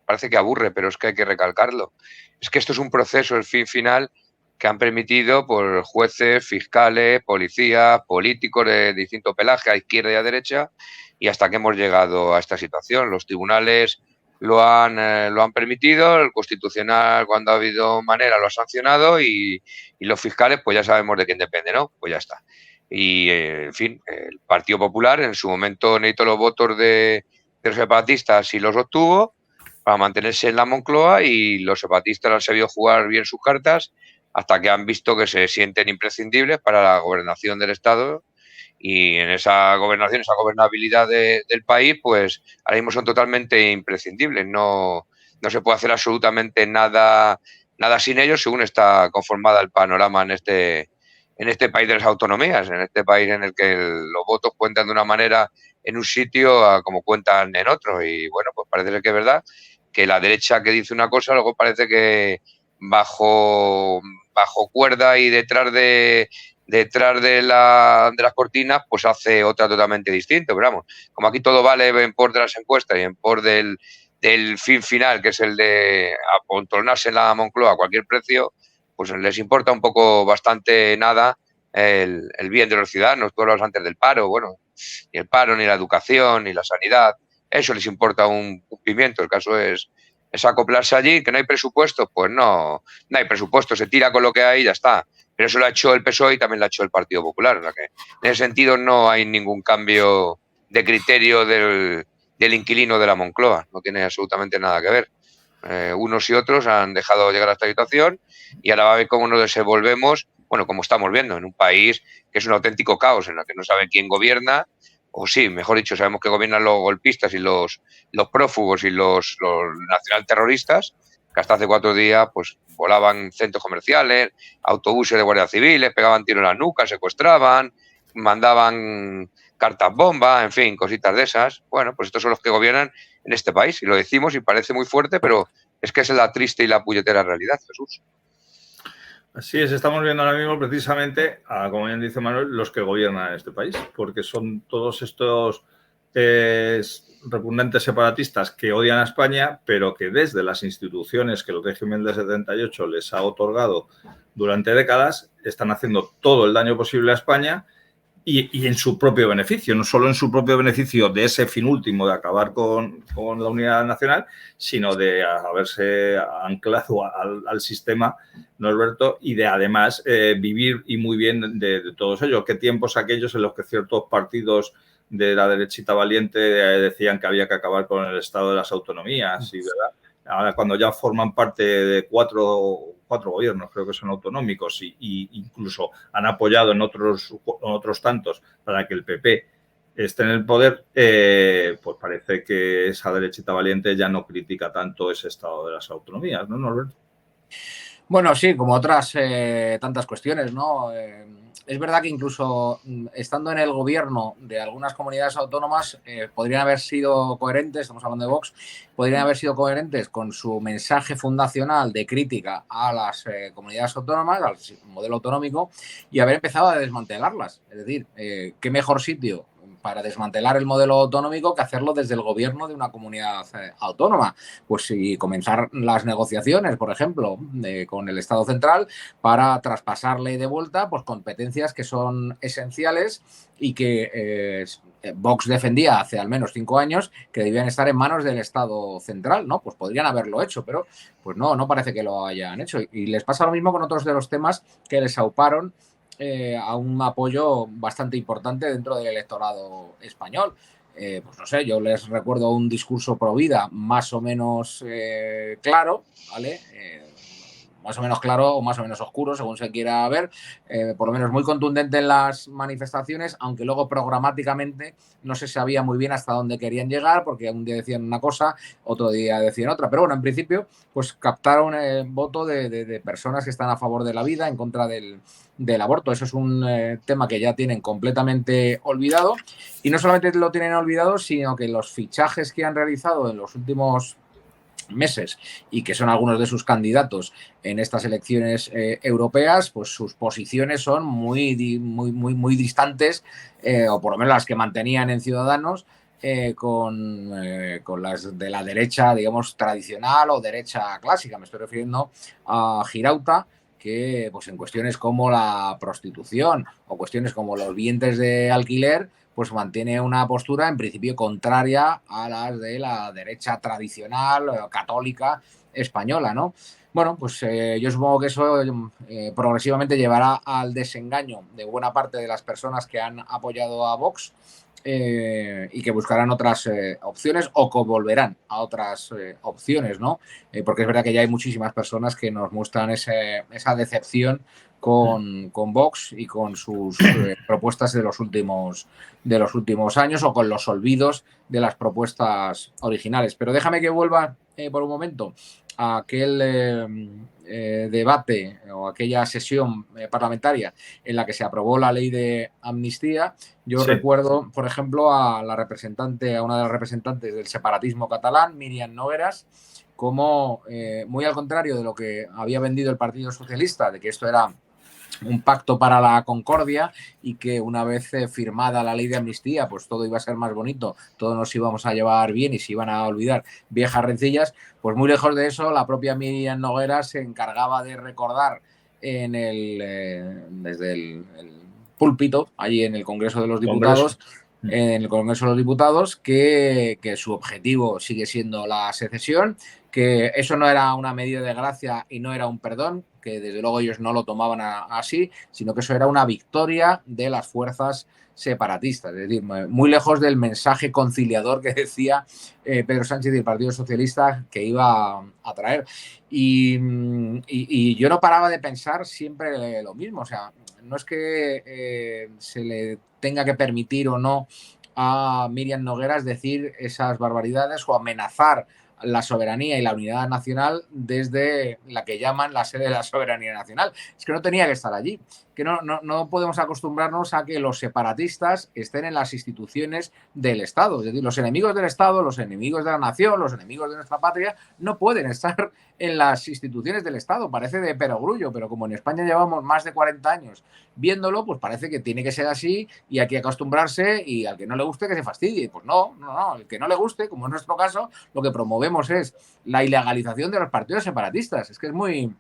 parece que aburre, pero es que hay que recalcarlo. Es que esto es un proceso, el fin final, que han permitido por jueces, fiscales, policías, políticos de distinto pelaje, a izquierda y a derecha, y hasta que hemos llegado a esta situación. Los tribunales lo han permitido, el Constitucional, cuando ha habido manera, lo ha sancionado, y los fiscales, pues ya sabemos de quién depende, ¿no? Pues ya está. Y, en fin, el Partido Popular en su momento necesitó los votos de los separatistas y los obtuvo para mantenerse en la Moncloa, y los separatistas han sabido jugar bien sus cartas hasta que han visto que se sienten imprescindibles para la gobernación del Estado, y en esa gobernación, esa gobernabilidad del país, pues ahora mismo son totalmente imprescindibles. No se puede hacer absolutamente nada sin ellos, según está conformada el panorama en este país de las autonomías, en este país en el que los votos cuentan de una manera en un sitio a como cuentan en otro. Y bueno, pues parece ser que es verdad que la derecha que dice una cosa, luego parece que bajo cuerda y detrás de las cortinas, pues hace otra totalmente distinta. Pero vamos, como aquí todo vale en por de las encuestas y en por del fin final, que es el de apontronarse en la Moncloa a cualquier precio, pues les importa un poco bastante nada el bien de los ciudadanos. Tú hablabas antes del paro, bueno, ni el paro, ni la educación, ni la sanidad, eso les importa un pimiento. El caso es acoplarse allí. Que no hay presupuesto, pues no hay presupuesto, se tira con lo que hay y ya está. Pero eso lo ha hecho el PSOE y también lo ha hecho el Partido Popular. O sea que en ese sentido no hay ningún cambio de criterio del inquilino de la Moncloa, no tiene absolutamente nada que ver. Unos y otros han dejado llegar a esta situación, y ahora va a ver cómo nos desenvolvemos, bueno, como estamos viendo, en un país que es un auténtico caos, en el que no sabe quién gobierna, o sí, mejor dicho, sabemos que gobiernan los golpistas y los prófugos y los nacionalterroristas, que hasta hace 4 días pues volaban centros comerciales, autobuses de guardias civiles, pegaban tiros en las nucas, secuestraban, mandaban cartas bomba, en fin, cositas de esas. Bueno, pues estos son los que gobiernan en este país, y lo decimos y parece muy fuerte, pero es que es la triste y la puñetera realidad, Jesús. Así es, estamos viendo ahora mismo precisamente, como bien dice Manuel, los que gobiernan este país, porque son todos estos repugnantes separatistas que odian a España, pero que desde las instituciones que el régimen de 78 les ha otorgado durante décadas, están haciendo todo el daño posible a España, y en su propio beneficio, no solo en su propio beneficio de ese fin último de acabar con la unidad nacional, sino de haberse anclado al sistema, ¿no, Alberto? Y de además vivir y muy bien de todos ellos. ¿Qué tiempos aquellos en los que ciertos partidos de la derechita valiente decían que había que acabar con el estado de las autonomías? Y, ¿verdad? Ahora, cuando ya forman parte de cuatro gobiernos, creo que son autonómicos, y incluso han apoyado en otros tantos para que el PP esté en el poder, pues parece que esa derechita valiente ya no critica tanto ese estado de las autonomías, ¿no, Norberto? Bueno, sí, como otras tantas cuestiones, ¿no? Es verdad que incluso estando en el gobierno de algunas comunidades autónomas podrían haber sido coherentes, estamos hablando de Vox, podrían haber sido coherentes con su mensaje fundacional de crítica a las comunidades autónomas, al modelo autonómico, y haber empezado a desmantelarlas. Es decir, ¿qué mejor sitio para desmantelar el modelo autonómico que hacerlo desde el gobierno de una comunidad autónoma? Pues sí, comenzar las negociaciones, por ejemplo, con el Estado central para traspasarle de vuelta pues, competencias que son esenciales y que Vox defendía hace al menos 5 años que debían estar en manos del Estado central, ¿no? Pues podrían haberlo hecho, pero pues no parece que lo hayan hecho. Y les pasa lo mismo con otros de los temas que les auparon a un apoyo bastante importante dentro del electorado español. Pues no sé, yo les recuerdo un discurso pro vida más o menos claro, ¿vale? Más o menos claro o más o menos oscuro, según se quiera ver, por lo menos muy contundente en las manifestaciones, aunque luego programáticamente no se sabía muy bien hasta dónde querían llegar, porque un día decían una cosa, otro día decían otra. Pero bueno, en principio, pues captaron el voto de personas que están a favor de la vida, en contra del aborto. Eso es un tema que ya tienen completamente olvidado, y no solamente lo tienen olvidado, sino que los fichajes que han realizado en los últimos meses y que son algunos de sus candidatos en estas elecciones europeas, pues sus posiciones son muy distantes, o por lo menos las que mantenían en Ciudadanos, con las de la derecha, digamos, tradicional o derecha clásica. Me estoy refiriendo a Girauta, que pues en cuestiones como la prostitución o cuestiones como los vientres de alquiler, pues mantiene una postura en principio contraria a las de la derecha tradicional católica española, ¿no? Bueno, pues yo supongo que eso progresivamente llevará al desengaño de buena parte de las personas que han apoyado a Vox, y que buscarán otras opciones o que volverán a otras opciones, ¿no? Porque es verdad que ya hay muchísimas personas que nos muestran esa decepción con Vox y con sus propuestas de los últimos años, o con los olvidos de las propuestas originales. Pero déjame que vuelva por un momento a aquel debate o aquella sesión parlamentaria en la que se aprobó la ley de amnistía. Yo recuerdo, por ejemplo, a una de las representantes del separatismo catalán, Míriam Nogueras, como, muy al contrario de lo que había vendido el Partido Socialista, de que esto era un pacto para la concordia y que una vez firmada la ley de amnistía, pues todo iba a ser más bonito, todos nos íbamos a llevar bien y se iban a olvidar viejas rencillas. Pues muy lejos de eso, la propia Míriam Nogueras se encargaba de recordar desde el púlpito, allí en el Congreso de los Diputados, que su objetivo sigue siendo la secesión, que eso no era una medida de gracia y no era un perdón, que desde luego ellos no lo tomaban así, sino que eso era una victoria de las fuerzas separatistas, es decir, muy lejos del mensaje conciliador que decía Pedro Sánchez y el Partido Socialista que iba a traer. Y yo no paraba de pensar siempre lo mismo, o sea, no es que se le tenga que permitir o no a Míriam Nogueras decir esas barbaridades o amenazar la soberanía y la unidad nacional desde la que llaman la sede de la soberanía nacional. Es que no tenía que estar allí, que no podemos acostumbrarnos a que los separatistas estén en las instituciones del Estado. Es decir, los enemigos del Estado, los enemigos de la nación, los enemigos de nuestra patria no pueden estar en las instituciones del Estado. Parece de perogrullo, pero como en España llevamos más de 40 años viéndolo, pues parece que tiene que ser así y hay que acostumbrarse, y al que no le guste que se fastidie. Pues no, el que no le guste, como en nuestro caso, lo que promovemos es la ilegalización de los partidos separatistas. Es que es muy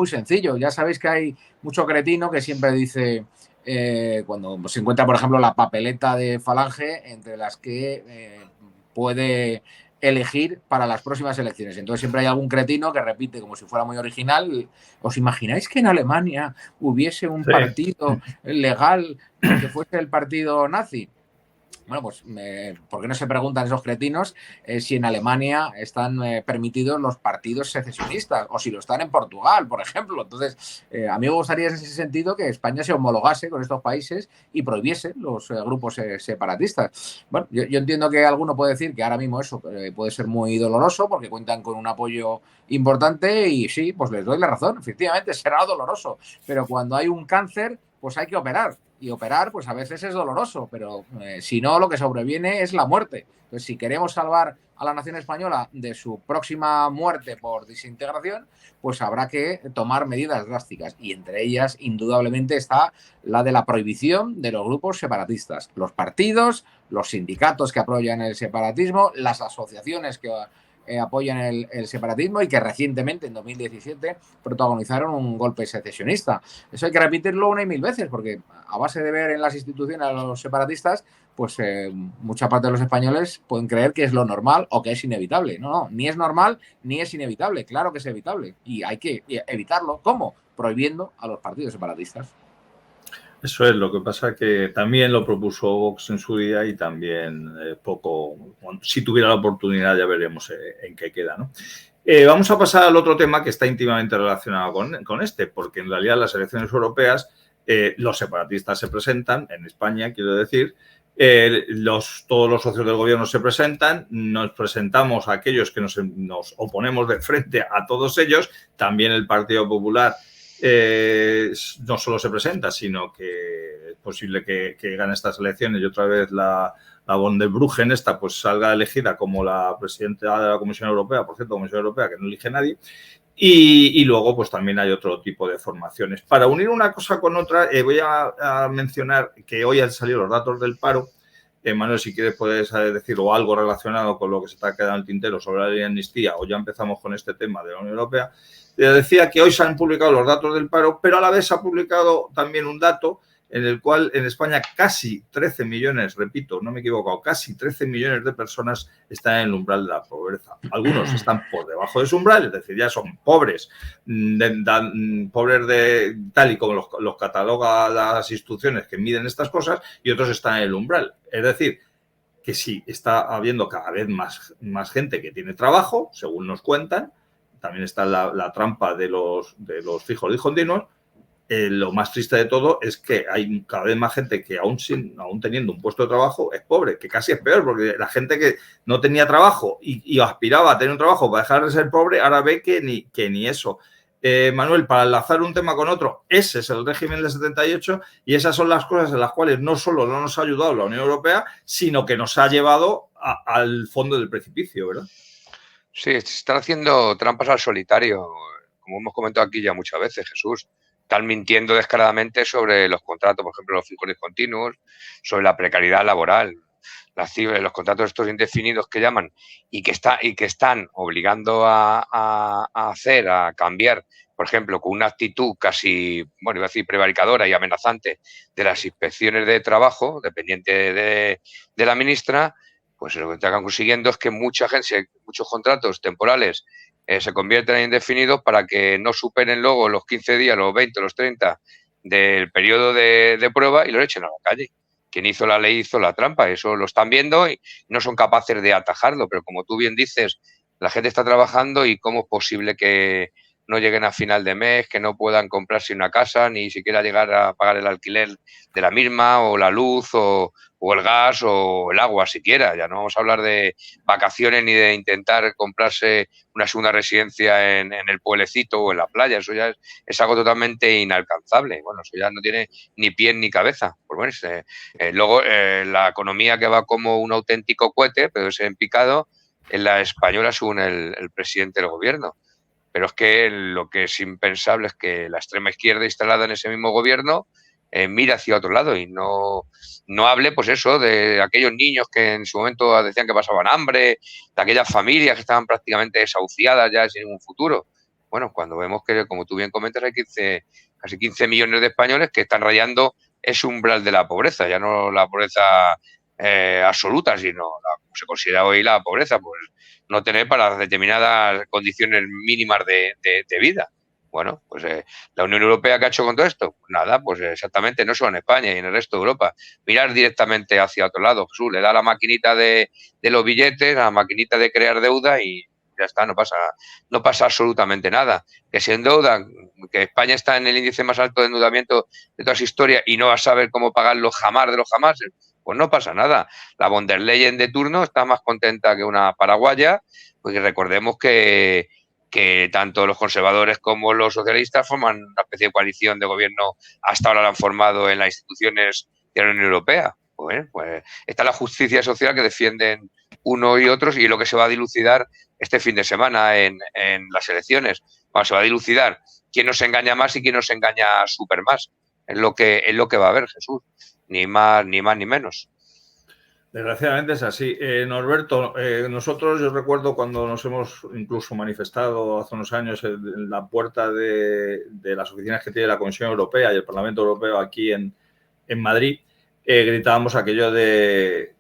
sencillo. Ya sabéis que hay mucho cretino que siempre dice, cuando se encuentra, por ejemplo, la papeleta de Falange entre las que puede elegir para las próximas elecciones. Entonces siempre hay algún cretino que repite como si fuera muy original: ¿os imagináis que en Alemania hubiese un partido legal que fuese el partido nazi? Bueno, pues ¿por qué no se preguntan esos cretinos si en Alemania están permitidos los partidos secesionistas, o si lo están en Portugal, por ejemplo? Entonces, a mí me gustaría en ese sentido que España se homologase con estos países y prohibiese los grupos separatistas. Bueno, yo entiendo que alguno puede decir que ahora mismo eso puede ser muy doloroso porque cuentan con un apoyo importante, y sí, pues les doy la razón. Efectivamente, será doloroso, pero cuando hay un cáncer, pues hay que operar. Y operar, pues a veces es doloroso, pero si no, lo que sobreviene es la muerte. Entonces, si queremos salvar a la nación española de su próxima muerte por desintegración, pues habrá que tomar medidas drásticas. Y entre ellas, indudablemente, está la de la prohibición de los grupos separatistas. Los partidos, los sindicatos que apoyan el separatismo, las asociaciones que apoyan el separatismo y que recientemente, en 2017, protagonizaron un golpe secesionista. Eso hay que repetirlo una y mil veces, porque a base de ver en las instituciones a los separatistas, pues mucha parte de los españoles pueden creer que es lo normal o que es inevitable. No, ni es normal ni es inevitable. Claro que es evitable y hay que evitarlo. ¿Cómo? Prohibiendo a los partidos separatistas. Eso es, lo que pasa que también lo propuso Vox en su día y también si tuviera la oportunidad ya veremos en qué queda, ¿no? Vamos a pasar al otro tema que está íntimamente relacionado con este, porque en realidad las elecciones europeas los separatistas se presentan, en España quiero decir, todos los socios del gobierno se presentan, nos presentamos a aquellos que nos oponemos de frente a todos ellos, también el Partido Popular no solo se presenta, sino que es posible que gane estas elecciones y otra vez la la von der Bruggen esta, pues salga elegida como la presidenta de la Comisión Europea, por cierto, Comisión Europea que no elige nadie. Y luego, pues también hay otro tipo de formaciones. Para unir una cosa con otra, voy a mencionar que hoy han salido los datos del paro. Manuel, si quieres puedes decir o algo relacionado con lo que se está quedando en el tintero sobre la ley de amnistía, o ya empezamos con este tema de la Unión Europea. Decía que hoy se han publicado los datos del paro, pero a la vez se ha publicado también un dato en el cual en España casi 13 millones, repito, no me he equivocado, casi 13 millones de personas están en el umbral de la pobreza. Algunos están por debajo de ese umbral, es decir, ya son pobres, pobres de tal y como los cataloga las instituciones que miden estas cosas, y otros están en el umbral. Es decir, que sí, está habiendo cada vez más gente que tiene trabajo, según nos cuentan. También está la trampa de los fijos discontinuos. Lo más triste de todo es que hay cada vez más gente que aún teniendo un puesto de trabajo es pobre, que casi es peor, porque la gente que no tenía trabajo y aspiraba a tener un trabajo para dejar de ser pobre, ahora ve que ni eso. Manuel, para enlazar un tema con otro, ese es el régimen del 78 y esas son las cosas en las cuales no solo no nos ha ayudado la Unión Europea, sino que nos ha llevado al fondo del precipicio, ¿verdad? Sí, se están haciendo trampas al solitario, como hemos comentado aquí ya muchas veces, Jesús. Están mintiendo descaradamente sobre los contratos, por ejemplo, los fijos discontinuos, sobre la precariedad laboral, los contratos estos indefinidos que llaman y que están obligando a cambiar, por ejemplo, con una actitud casi, bueno, iba a decir prevaricadora y amenazante de las inspecciones de trabajo, dependiente de la ministra, pues lo que están consiguiendo es que mucha gente, muchos contratos temporales se convierten en indefinidos para que no superen luego los 15 días, los 20, los 30 del periodo de prueba y los echen a la calle. Quien hizo la ley hizo la trampa, eso lo están viendo y no son capaces de atajarlo, pero como tú bien dices, la gente está trabajando y cómo es posible que no lleguen a final de mes, que no puedan comprarse una casa, ni siquiera llegar a pagar el alquiler de la misma, o la luz, o el gas, o el agua siquiera. Ya no vamos a hablar de vacaciones ni de intentar comprarse una segunda residencia en el pueblecito o en la playa. Eso ya es algo totalmente inalcanzable. Bueno, eso ya no tiene ni pie ni cabeza. Pues bueno, luego la economía que va como un auténtico cohete, pero es en picado, en la española según el presidente del gobierno. Pero es que lo que es impensable es que la extrema izquierda instalada en ese mismo gobierno mire hacia otro lado y no hable, pues eso, de aquellos niños que en su momento decían que pasaban hambre, de aquellas familias que estaban prácticamente desahuciadas ya sin ningún futuro. Bueno, cuando vemos que, como tú bien comentas, hay casi 15 millones de españoles que están rayando ese umbral de la pobreza, ya no la pobreza absoluta, sino como se considera hoy la pobreza, pues no tener para determinadas condiciones mínimas de vida. Bueno, pues la Unión Europea, ¿qué ha hecho con todo esto? Pues nada, pues exactamente, no solo en España y en el resto de Europa. Mirar directamente hacia otro lado. Jesús le da la maquinita de los billetes, la maquinita de crear deuda y ya está, no pasa absolutamente nada. Que se endeudan, que España está en el índice más alto de endeudamiento de toda su historia y no va a saber cómo pagarlo jamás de los jamás, pues no pasa nada. La von der Leyen de turno está más contenta que una paraguaya, porque recordemos que tanto los conservadores como los socialistas forman una especie de coalición de gobierno, hasta ahora la han formado en las instituciones de la Unión Europea. Pues está la justicia social que defienden uno y otros y es lo que se va a dilucidar este fin de semana en las elecciones. Bueno, se va a dilucidar quién nos engaña más y quién nos engaña súper más. Es lo que va a haber, Jesús. Ni más ni menos. Desgraciadamente es así. Norberto, nosotros, yo recuerdo cuando nos hemos incluso manifestado hace unos años en la puerta de las oficinas que tiene la Comisión Europea y el Parlamento Europeo aquí en Madrid, gritábamos aquello de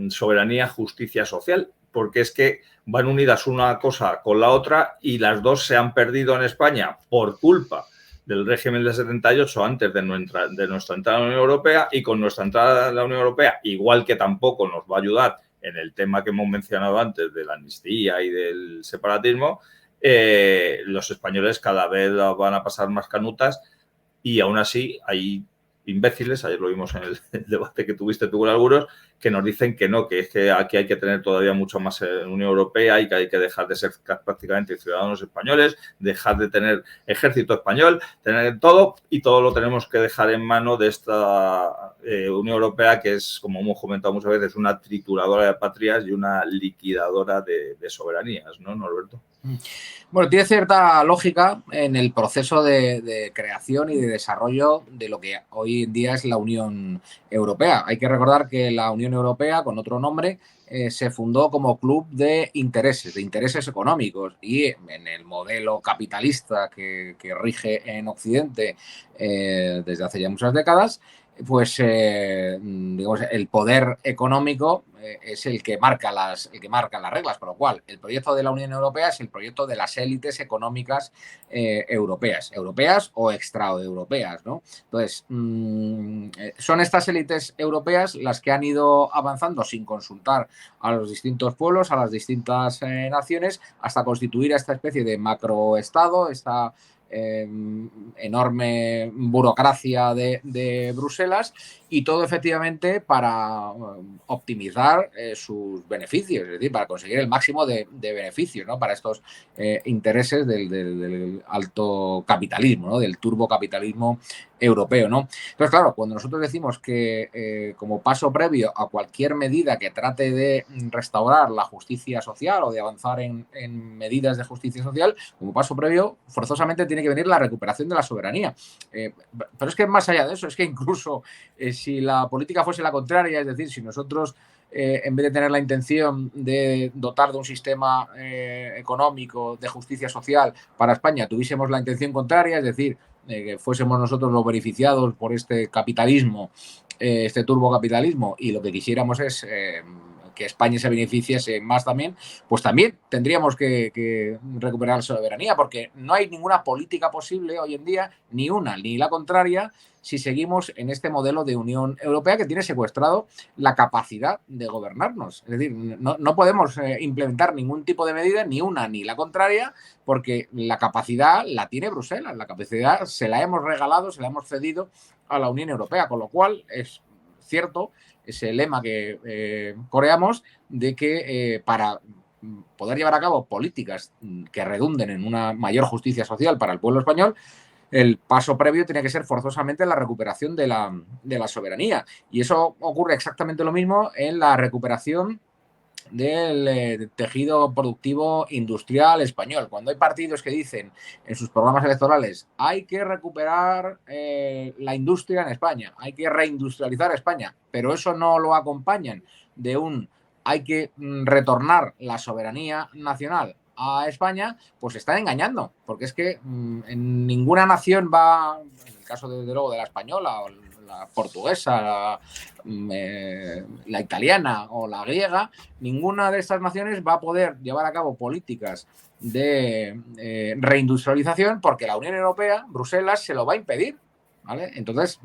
soberanía, justicia social, porque es que van unidas una cosa con la otra y las dos se han perdido en España por culpa del régimen del 78 antes de nuestra entrada a la Unión Europea, y con nuestra entrada a la Unión Europea, igual que tampoco nos va a ayudar en el tema que hemos mencionado antes de la amnistía y del separatismo, los españoles cada vez van a pasar más canutas y aún así hay imbéciles, ayer lo vimos en el debate que tuviste tú con algunos, que nos dicen que no, que es que aquí hay que tener todavía mucho más en Unión Europea y que hay que dejar de ser prácticamente ciudadanos españoles, dejar de tener ejército español, tener todo, y todo lo tenemos que dejar en mano de esta Unión Europea, que es, como hemos comentado muchas veces, una trituradora de patrias y una liquidadora de soberanías, ¿no, Norberto? Bueno, tiene cierta lógica en el proceso de creación y de desarrollo de lo que hoy en día es la Unión Europea. Hay que recordar que la Unión Europea, con otro nombre, se fundó como club de intereses económicos, y en el modelo capitalista que rige en Occidente desde hace ya muchas décadas, pues digamos, el poder económico es el que marca las reglas, por lo cual el proyecto de la Unión Europea es el proyecto de las élites económicas europeas o extraeuropeas, ¿no? Entonces, son estas élites europeas las que han ido avanzando sin consultar a los distintos pueblos, a las distintas naciones, hasta constituir esta especie de macroestado, esta enorme burocracia de Bruselas, y todo efectivamente para optimizar sus beneficios, es decir, para conseguir el máximo de beneficios, ¿no? Para estos intereses del alto capitalismo, ¿no? Del turbocapitalismo europeo, ¿no? Entonces, claro, cuando nosotros decimos que como paso previo a cualquier medida que trate de restaurar la justicia social o de avanzar en medidas de justicia social, como paso previo forzosamente tiene que venir la recuperación de la soberanía. Pero es que más allá de eso, es que incluso si la política fuese la contraria, es decir, si nosotros en vez de tener la intención de dotar de un sistema económico de justicia social para España, tuviésemos la intención contraria, es decir, que fuésemos nosotros los beneficiados por este capitalismo, este turbocapitalismo, y lo que quisiéramos es que España se beneficiase más también, pues también tendríamos que recuperar la soberanía, porque no hay ninguna política posible hoy en día, ni una ni la contraria, si seguimos en este modelo de Unión Europea que tiene secuestrado la capacidad de gobernarnos. Es decir, no podemos implementar ningún tipo de medida, ni una ni la contraria, porque la capacidad la tiene Bruselas, la capacidad se la hemos regalado, se la hemos cedido a la Unión Europea, con lo cual es cierto ese lema que coreamos de que para poder llevar a cabo políticas que redunden en una mayor justicia social para el pueblo español, el paso previo tiene que ser forzosamente la recuperación de la soberanía. Y eso ocurre exactamente lo mismo en la recuperación del tejido productivo industrial español. Cuando hay partidos que dicen en sus programas electorales hay que recuperar la industria en España, hay que reindustrializar España, pero eso no lo acompañan de hay que retornar la soberanía nacional a España, pues están engañando, porque es que en ninguna nación va, en el caso desde luego de la española o la portuguesa, la italiana o la griega, ninguna de estas naciones va a poder llevar a cabo políticas de reindustrialización, porque la Unión Europea, Bruselas, se lo va a impedir. ¿Vale? Entonces,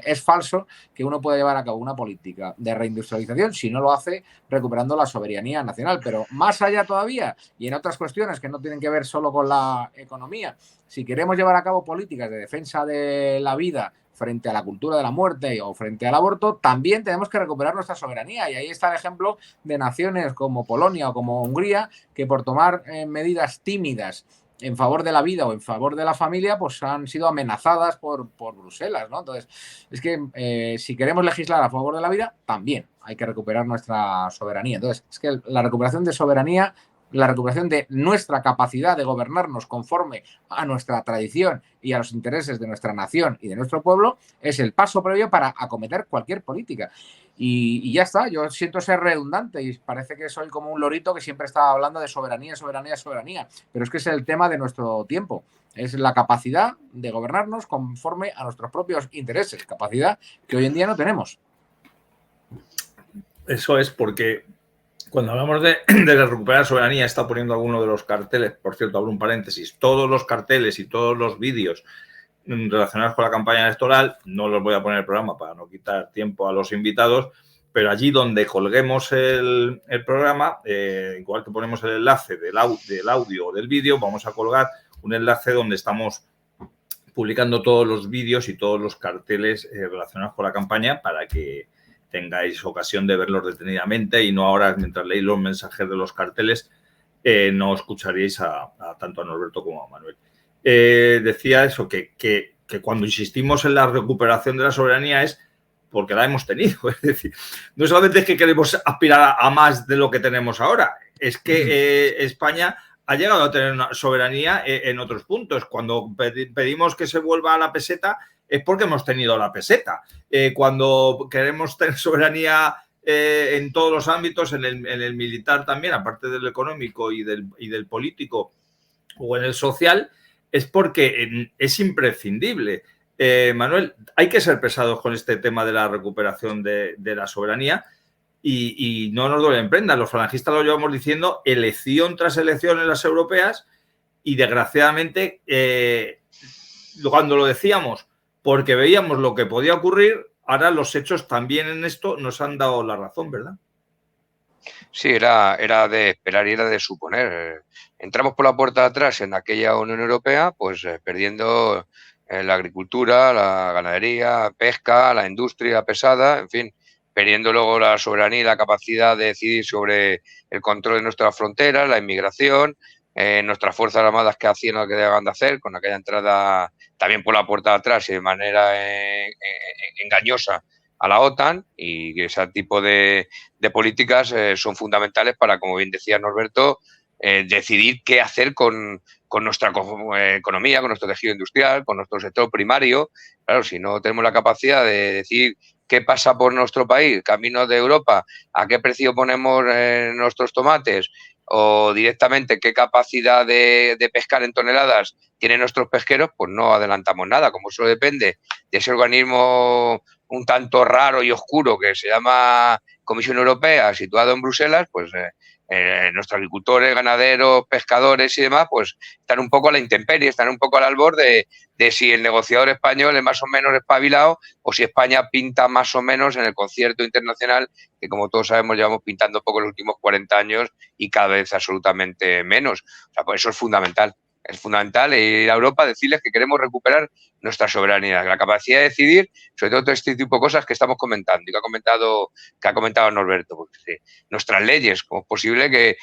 es falso que uno pueda llevar a cabo una política de reindustrialización si no lo hace recuperando la soberanía nacional. Pero más allá todavía, y en otras cuestiones que no tienen que ver solo con la economía, si queremos llevar a cabo políticas de defensa de la vida frente a la cultura de la muerte o frente al aborto, también tenemos que recuperar nuestra soberanía. Y ahí está el ejemplo de naciones como Polonia o como Hungría, que por tomar medidas tímidas en favor de la vida o en favor de la familia, pues han sido amenazadas por Bruselas, ¿no? Entonces, es que si queremos legislar a favor de la vida, también hay que recuperar nuestra soberanía. Entonces, es que la recuperación de soberanía, la recuperación de nuestra capacidad de gobernarnos conforme a nuestra tradición y a los intereses de nuestra nación y de nuestro pueblo, es el paso previo para acometer cualquier política. Y ya está, yo siento ser redundante y parece que soy como un lorito que siempre está hablando de soberanía, soberanía, soberanía, pero es que es el tema de nuestro tiempo, es la capacidad de gobernarnos conforme a nuestros propios intereses, capacidad que hoy en día no tenemos. Eso es porque cuando hablamos de recuperar soberanía, está poniendo alguno de los carteles, por cierto, abro un paréntesis, todos los carteles y todos los vídeos relacionados con la campaña electoral, no los voy a poner en el programa para no quitar tiempo a los invitados, pero allí donde colguemos el programa, igual que ponemos el enlace del audio o del vídeo, vamos a colgar un enlace donde estamos publicando todos los vídeos y todos los carteles relacionados con la campaña para que tengáis ocasión de verlos detenidamente y no ahora, mientras leéis los mensajes de los carteles, no escucharíais tanto a Norberto como a Manuel. Decía eso, que cuando insistimos en la recuperación de la soberanía es porque la hemos tenido. Es decir, no solamente es que queremos aspirar a más de lo que tenemos ahora, es que España ha llegado a tener una soberanía en otros puntos. Cuando pedimos que se vuelva a la peseta es porque hemos tenido la peseta. Cuando queremos tener soberanía en todos los ámbitos, en el militar también, aparte del económico y del político o en el social, es porque es imprescindible. Manuel, hay que ser pesados con este tema de la recuperación de la soberanía y no nos duelen prendas. Los falangistas lo llevamos diciendo elección tras elección en las europeas y desgraciadamente cuando lo decíamos porque veíamos lo que podía ocurrir, ahora los hechos también en esto nos han dado la razón, ¿verdad? Sí, era de esperar y era de suponer. Entramos por la puerta de atrás en aquella Unión Europea, pues perdiendo la agricultura, la ganadería, pesca, la industria pesada, en fin, perdiendo luego la soberanía y la capacidad de decidir sobre el control de nuestras fronteras, la inmigración, nuestras Fuerzas Armadas que hacían lo que debían de hacer, con aquella entrada también por la puerta de atrás y de manera engañosa a la OTAN, y ese tipo de políticas son fundamentales para, como bien decía Norberto, decidir qué hacer con nuestra economía, con nuestro tejido industrial, con nuestro sector primario. Claro, si no tenemos la capacidad de decidir qué pasa por nuestro país, camino de Europa, a qué precio ponemos nuestros tomates o directamente qué capacidad de pescar en toneladas tienen nuestros pesqueros, pues no adelantamos nada. Como eso depende de ese organismo un tanto raro y oscuro que se llama Comisión Europea, situado en Bruselas, pues nuestros agricultores, ganaderos, pescadores y demás, pues están un poco a la intemperie, están un poco al albor de si el negociador español es más o menos espabilado o si España pinta más o menos en el concierto internacional que, como todos sabemos, llevamos pintando poco los últimos 40 años y cada vez absolutamente menos. O sea, pues eso es fundamental. Es fundamental ir a Europa a decirles que queremos recuperar nuestra soberanía, la capacidad de decidir, sobre todo este tipo de cosas que estamos comentando y que ha comentado Norberto. Porque, sí, nuestras leyes, ¿cómo es posible que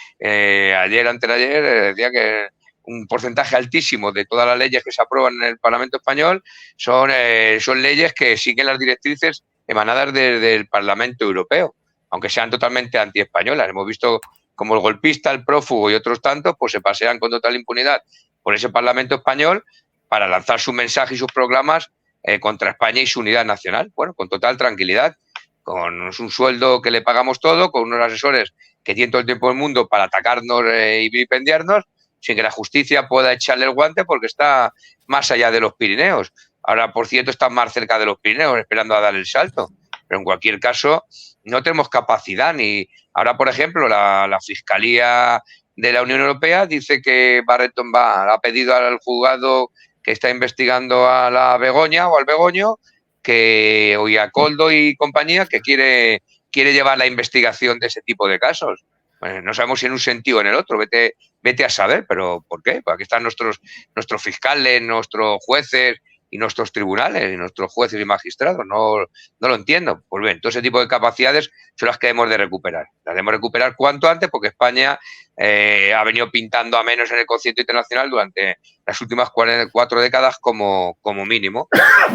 ayer, antes de ayer, decía que un porcentaje altísimo de todas las leyes que se aprueban en el Parlamento español son leyes que siguen las directrices emanadas del Parlamento Europeo, aunque sean totalmente antiespañolas? Hemos visto como el golpista, el prófugo y otros tantos, pues se pasean con total impunidad por ese Parlamento español para lanzar su mensaje y sus proclamas contra España y su unidad nacional. Bueno, con total tranquilidad, con un sueldo que le pagamos todo, con unos asesores que tienen todo el tiempo del mundo para atacarnos y vilipendiarnos, sin que la justicia pueda echarle el guante porque está más allá de los Pirineos. Ahora, por cierto, está más cerca de los Pirineos, esperando a dar el salto. Pero en cualquier caso, no tenemos capacidad ni... Ahora, por ejemplo, la Fiscalía de la Unión Europea dice que Barretton ha pedido al juzgado que está investigando a la Begoña o al Begoño, que hoy a Coldo y compañía, que quiere llevar la investigación de ese tipo de casos. Bueno, no sabemos si en un sentido o en el otro, vete a saber, pero ¿por qué? Pues aquí están nuestros fiscales, nuestros jueces y nuestros tribunales y nuestros jueces y magistrados. No lo entiendo. Pues bien, todo ese tipo de capacidades son las que debemos de recuperar. Las debemos recuperar cuanto antes porque España ha venido pintando a menos en el concierto internacional durante las últimas 4 décadas como mínimo.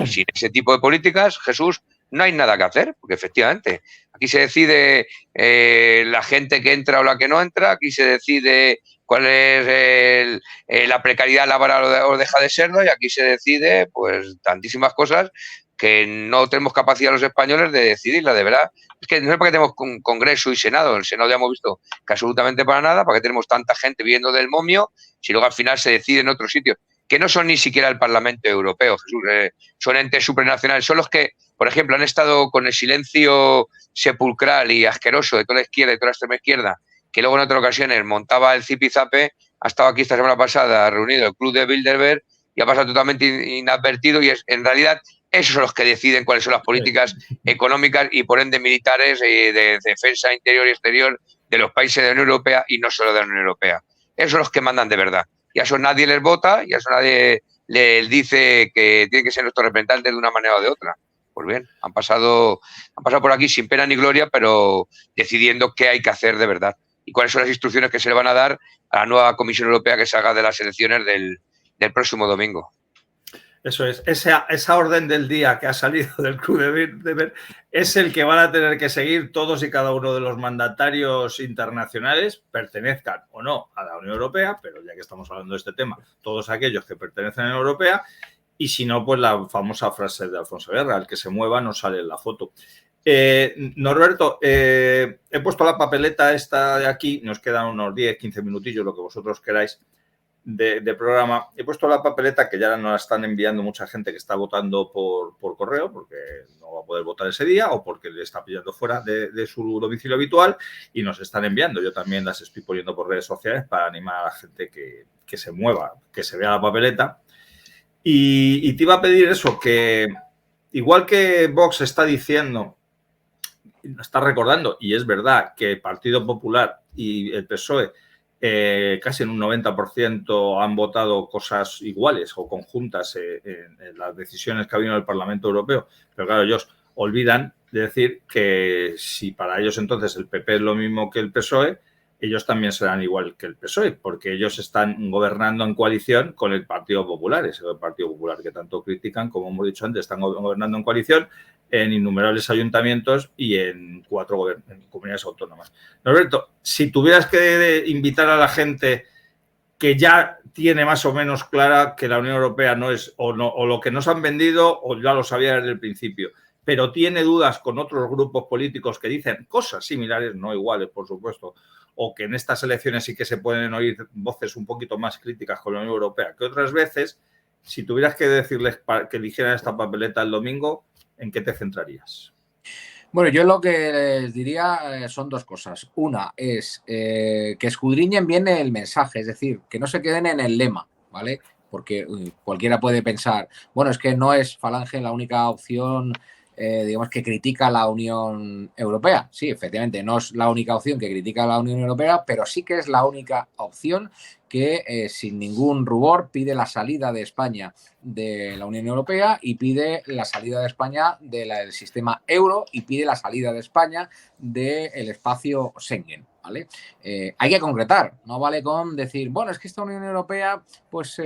Y sin ese tipo de políticas, Jesús, no hay nada que hacer, porque efectivamente aquí se decide la gente que entra o la que no entra, aquí se decide cuál es la precariedad laboral o deja de serlo, y aquí se decide pues tantísimas cosas que no tenemos capacidad los españoles de decidirla, de verdad. Es que no sé para qué tenemos un Congreso y Senado. El Senado ya hemos visto que absolutamente para nada, para qué tenemos tanta gente viviendo del momio, si luego al final se decide en otros sitios, que no son ni siquiera el Parlamento Europeo, Jesús, son entes supranacionales, son los que, por ejemplo, han estado con el silencio sepulcral y asqueroso de toda la izquierda y toda la extrema izquierda, que luego en otras ocasiones montaba el zipizape. Ha estado aquí esta semana pasada reunido el Club de Bilderberg y ha pasado totalmente inadvertido, y en realidad esos son los que deciden cuáles son las políticas económicas y por ende militares de defensa interior y exterior de los países de la Unión Europea y no solo de la Unión Europea. Esos son los que mandan de verdad. Y a eso nadie les vota, y a eso nadie les dice que tienen que ser nuestros representantes de una manera o de otra. Pues bien, han pasado por aquí sin pena ni gloria, pero decidiendo qué hay que hacer de verdad y cuáles son las instrucciones que se le van a dar a la nueva Comisión Europea que salga de las elecciones del próximo domingo. Eso es, esa orden del día que ha salido del Club de Bilderberg es el que van a tener que seguir todos y cada uno de los mandatarios internacionales, pertenezcan o no a la Unión Europea, pero ya que estamos hablando de este tema, todos aquellos que pertenecen a la Unión Europea, y si no, pues la famosa frase de Alfonso Guerra, el que se mueva no sale en la foto. Norberto, he puesto la papeleta esta de aquí, nos quedan unos 10, 15 minutillos, lo que vosotros queráis, de programa. He puesto la papeleta que ya nos la están enviando mucha gente que está votando por correo porque no va a poder votar ese día o porque le está pillando fuera de su domicilio habitual y nos están enviando. Yo también las estoy poniendo por redes sociales para animar a la gente que se mueva, que se vea la papeleta. Y te iba a pedir eso, que igual que Vox está diciendo, está recordando, y es verdad que el Partido Popular y el PSOE casi en un 90% han votado cosas iguales o conjuntas en las decisiones que ha habido en el Parlamento Europeo. Pero claro, ellos olvidan de decir que si para ellos entonces el PP es lo mismo que el PSOE, ellos también serán igual que el PSOE, porque ellos están gobernando en coalición con el Partido Popular, ese Partido Popular que tanto critican, como hemos dicho antes, están gobernando en coalición en innumerables ayuntamientos y en 4 comunidades autónomas. Norberto, si tuvieras que invitar a la gente que ya tiene más o menos clara que la Unión Europea no es o lo que nos han vendido o ya lo sabía desde el principio, pero tiene dudas con otros grupos políticos que dicen cosas similares, no iguales, por supuesto, o que en estas elecciones sí que se pueden oír voces un poquito más críticas con la Unión Europea que otras veces, si tuvieras que decirles que eligieran esta papeleta el domingo, ¿en qué te centrarías? Bueno, yo lo que les diría son 2 cosas. Una es que escudriñen bien el mensaje, es decir, que no se queden en el lema, ¿vale? Porque cualquiera puede pensar, bueno, es que no es Falange la única opción, digamos, que critica la Unión Europea. Sí, efectivamente, no es la única opción que critica la Unión Europea, pero sí que es la única opción que sin ningún rubor pide la salida de España de la Unión Europea y pide la salida de España del sistema euro y pide la salida de España del espacio Schengen. ¿Vale? Hay que concretar, no vale con decir, bueno, es que esta Unión Europea pues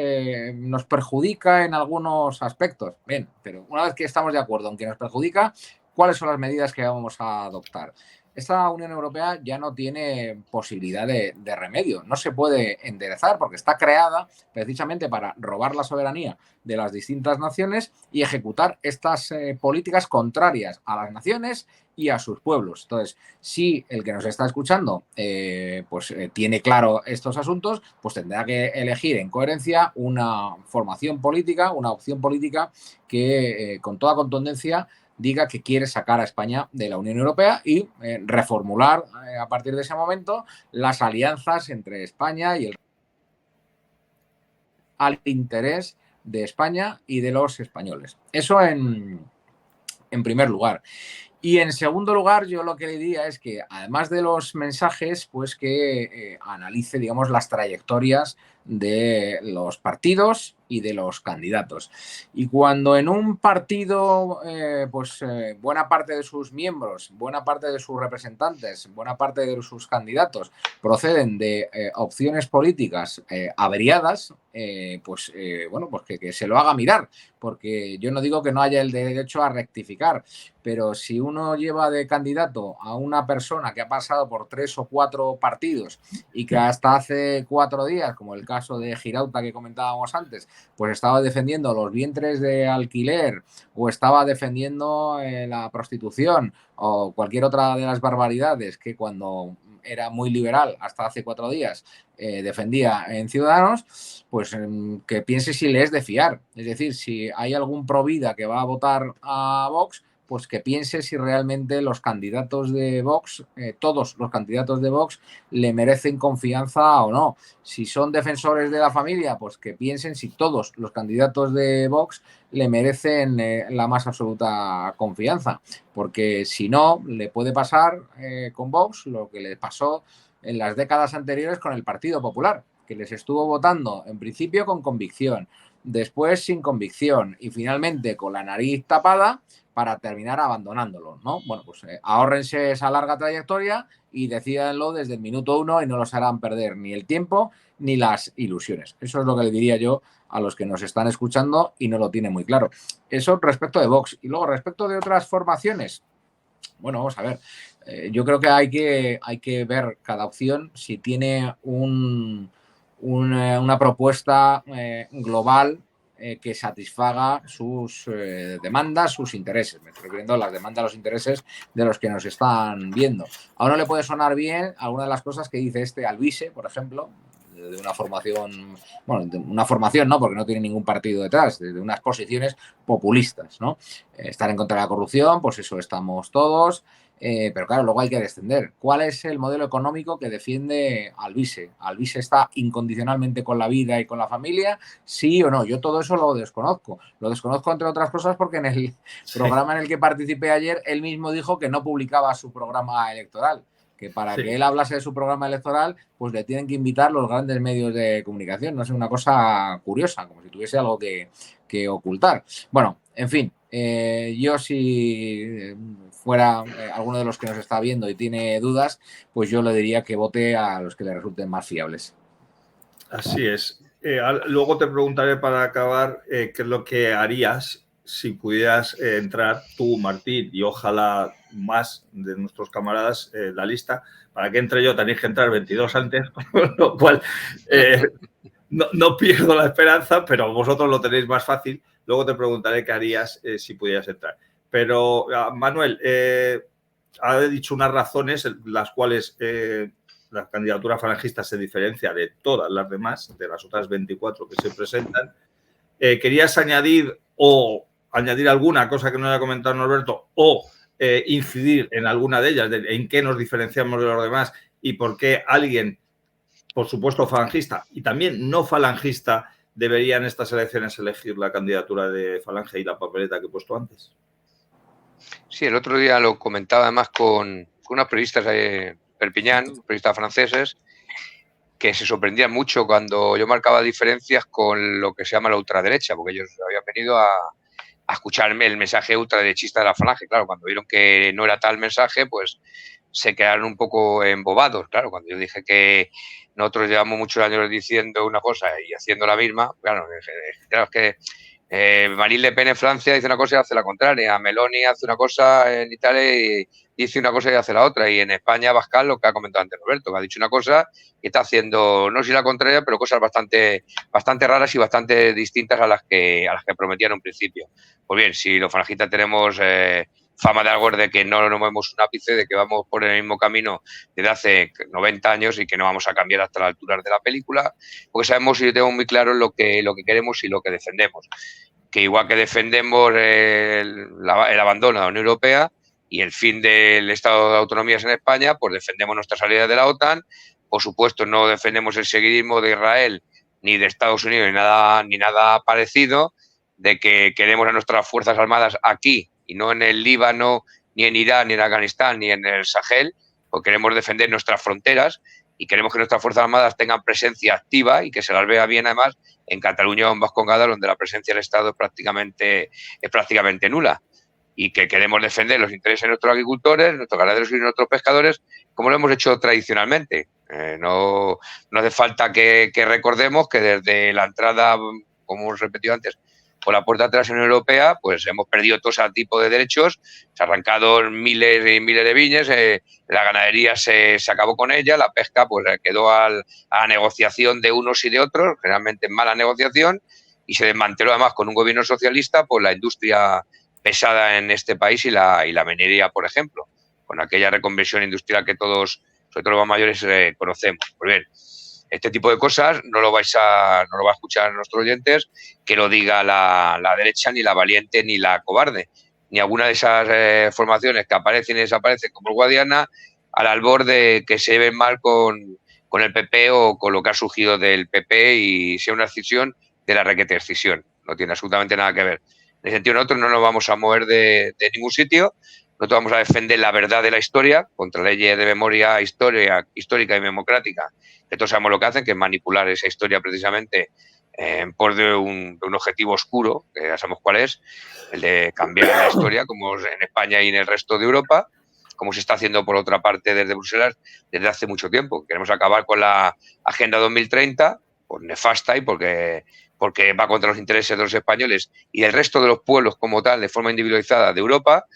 nos perjudica en algunos aspectos. Bien, pero una vez que estamos de acuerdo en que nos perjudica, ¿cuáles son las medidas que vamos a adoptar? Esta Unión Europea ya no tiene posibilidad de remedio, no se puede enderezar porque está creada precisamente para robar la soberanía de las distintas naciones y ejecutar estas políticas contrarias a las naciones y a sus pueblos. Entonces, si el que nos está escuchando tiene claro estos asuntos, pues tendrá que elegir en coherencia una formación política, una opción política que con toda contundencia diga que quiere sacar a España de la Unión Europea y reformular a partir de ese momento las alianzas entre España y al interés de España y de los españoles. Eso en primer lugar. Y en segundo lugar, yo lo que le diría es que, además de los mensajes, pues que analice, digamos, las trayectorias de los partidos y de los candidatos. Y cuando en un partido, buena parte de sus miembros, buena parte de sus representantes, buena parte de sus candidatos proceden de opciones políticas averiadas, que se lo haga mirar, porque yo no digo que no haya el derecho a rectificar, pero si uno lleva de candidato a una persona que ha pasado por 3 o 4 partidos y que hasta hace 4 días, como el caso de Girauta que comentábamos antes, pues estaba defendiendo los vientres de alquiler o estaba defendiendo la prostitución o cualquier otra de las barbaridades que cuando era muy liberal hasta hace 4 días defendía en Ciudadanos, pues que piense si le es de fiar. Es decir, si hay algún provida que va a votar a Vox, pues que piense si realmente los candidatos de Vox, todos los candidatos de Vox, le merecen confianza o no. Si son defensores de la familia, pues que piensen si todos los candidatos de Vox le merecen la más absoluta confianza. Porque si no, le puede pasar con Vox lo que le pasó en las décadas anteriores con el Partido Popular, que les estuvo votando en principio con convicción, después sin convicción y finalmente con la nariz tapada para terminar abandonándolo, ¿no? Bueno, pues ahórrense esa larga trayectoria y decídanlo desde el minuto 1 y no los harán perder ni el tiempo ni las ilusiones. Eso es lo que le diría yo a los que nos están escuchando y no lo tienen muy claro. Eso respecto de Vox. Y luego respecto de otras formaciones, bueno, vamos a ver. Yo creo que hay que ver cada opción si tiene una propuesta global que satisfaga sus demandas, sus intereses. Me estoy refiriendo a las demandas, los intereses de los que nos están viendo. A uno le puede sonar bien alguna de las cosas que dice Alvise, por ejemplo, de una formación, bueno, de una formación no, porque no tiene ningún partido detrás, de unas posiciones populistas, ¿no? Estar en contra de la corrupción, pues eso estamos todos. Pero claro, luego hay que descender. ¿Cuál es el modelo económico que defiende Alvise? ¿Alvise está incondicionalmente con la vida y con la familia? ¿Sí o no? Yo todo eso lo desconozco. Lo desconozco, entre otras cosas, porque en el programa en el que participé ayer, él mismo dijo que no publicaba su programa electoral. Que para que él hablase de su programa electoral, pues le tienen que invitar los grandes medios de comunicación. No sé, una cosa curiosa, como si tuviese algo que ocultar. Bueno, en fin, yo si fuera alguno de los que nos está viendo y tiene dudas, pues yo le diría que vote a los que le resulten más fiables. Así es. Luego te preguntaré para acabar qué es lo que harías si pudieras entrar tú, Martín, y ojalá más de nuestros camaradas la lista. Para que entre yo tenéis que entrar 22 antes, con lo cual no pierdo la esperanza, pero vosotros lo tenéis más fácil. Luego te preguntaré qué harías si pudieras entrar. Pero, Manuel, ha dicho unas razones las cuales la candidatura falangista se diferencia de todas las demás, de las otras 24 que se presentan. ¿Querías añadir alguna cosa que no haya comentado Norberto o incidir en alguna de ellas, en qué nos diferenciamos de los demás y por qué alguien, por supuesto falangista y también no falangista, debería en estas elecciones elegir la candidatura de Falange y la papeleta que he puesto antes? Sí, el otro día lo comentaba además con unos periodistas de Perpiñán, periodistas franceses, que se sorprendían mucho cuando yo marcaba diferencias con lo que se llama la ultraderecha, porque ellos habían venido a escucharme el mensaje ultraderechista de la Falange. Claro, cuando vieron que no era tal mensaje, pues se quedaron un poco embobados. Claro, cuando yo dije que nosotros llevamos muchos años diciendo una cosa y haciendo la misma, claro, es que Marine Le Pen en Francia dice una cosa y hace la contraria. Meloni hace una cosa en Italia y dice una cosa y hace la otra. Y en España, Abascal, lo que ha comentado antes Roberto, que ha dicho una cosa y está haciendo, no sé si la contraria, pero cosas bastante raras y bastante distintas a las que prometían en un principio. Pues bien, si los falangistas tenemos fama de algo de que no nos movemos un ápice, de que vamos por el mismo camino desde hace 90 años y que no vamos a cambiar hasta las alturas de la película, porque sabemos y tenemos muy claro lo que queremos y lo que defendemos. Que igual que defendemos el abandono de la Unión Europea y el fin del Estado de Autonomías en España, pues defendemos nuestra salida de la OTAN. Por supuesto, no defendemos el seguidismo de Israel ni de Estados Unidos ni nada parecido, de que queremos a nuestras Fuerzas Armadas aquí y no en el Líbano, ni en Irán, ni en Afganistán, ni en el Sahel, pues queremos defender nuestras fronteras y queremos que nuestras Fuerzas Armadas tengan presencia activa y que se las vea bien además en Cataluña o en Vascongada, donde la presencia del Estado es prácticamente nula. Y que queremos defender los intereses de nuestros agricultores, nuestros ganaderos y nuestros pescadores, como lo hemos hecho tradicionalmente. No hace falta que recordemos que desde la entrada, como hemos repetido antes, por la puerta atrás en la Unión Europea, pues hemos perdido todo ese tipo de derechos, se han arrancado miles y miles de viñas, la ganadería se acabó con ella, la pesca pues quedó a la negociación de unos y de otros, generalmente en mala negociación, y se desmanteló además con un gobierno socialista pues la industria pesada en este país y la minería, por ejemplo, con aquella reconversión industrial que todos, sobre todo los más mayores, conocemos. Pues bien, este tipo de cosas no lo va a escuchar nuestros oyentes, que lo diga la derecha, ni la valiente, ni la cobarde, ni alguna de esas formaciones que aparecen y desaparecen como el Guadiana, al albor de que se ven mal con el PP o con lo que ha surgido del PP y sea una escisión de la requete escisión. No tiene absolutamente nada que ver. En ese sentido, nosotros no nos vamos a mover de ningún sitio. Nosotros vamos a defender la verdad de la historia contra leyes de memoria histórica y democrática, que todos sabemos lo que hacen, que es manipular esa historia precisamente en pos de un objetivo oscuro, que ya sabemos cuál es, el de cambiar la historia, como en España y en el resto de Europa, como se está haciendo por otra parte desde Bruselas desde hace mucho tiempo. Queremos acabar con la Agenda 2030, pues nefasta y porque va contra los intereses de los españoles y el resto de los pueblos como tal, de forma individualizada de Europa,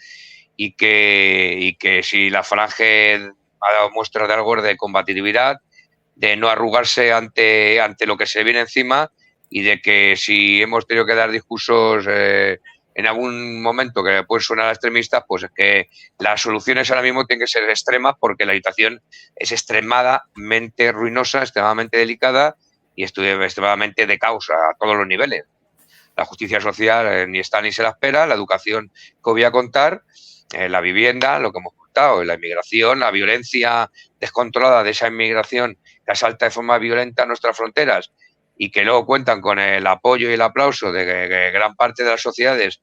y que si la Falange ha dado muestras de algo de combatividad, de no arrugarse ante lo que se viene encima, y de que si hemos tenido que dar discursos en algún momento que pueden sonar a extremistas, pues es que las soluciones ahora mismo tienen que ser extremas, porque la situación es extremadamente ruinosa, extremadamente delicada y extremadamente de caos a todos los niveles. La justicia social ni está ni se la espera, la educación que os voy a contar, la vivienda, lo que hemos contado, la inmigración, la violencia descontrolada de esa inmigración que asalta de forma violenta nuestras fronteras y que luego cuentan con el apoyo y el aplauso de gran parte de las sociedades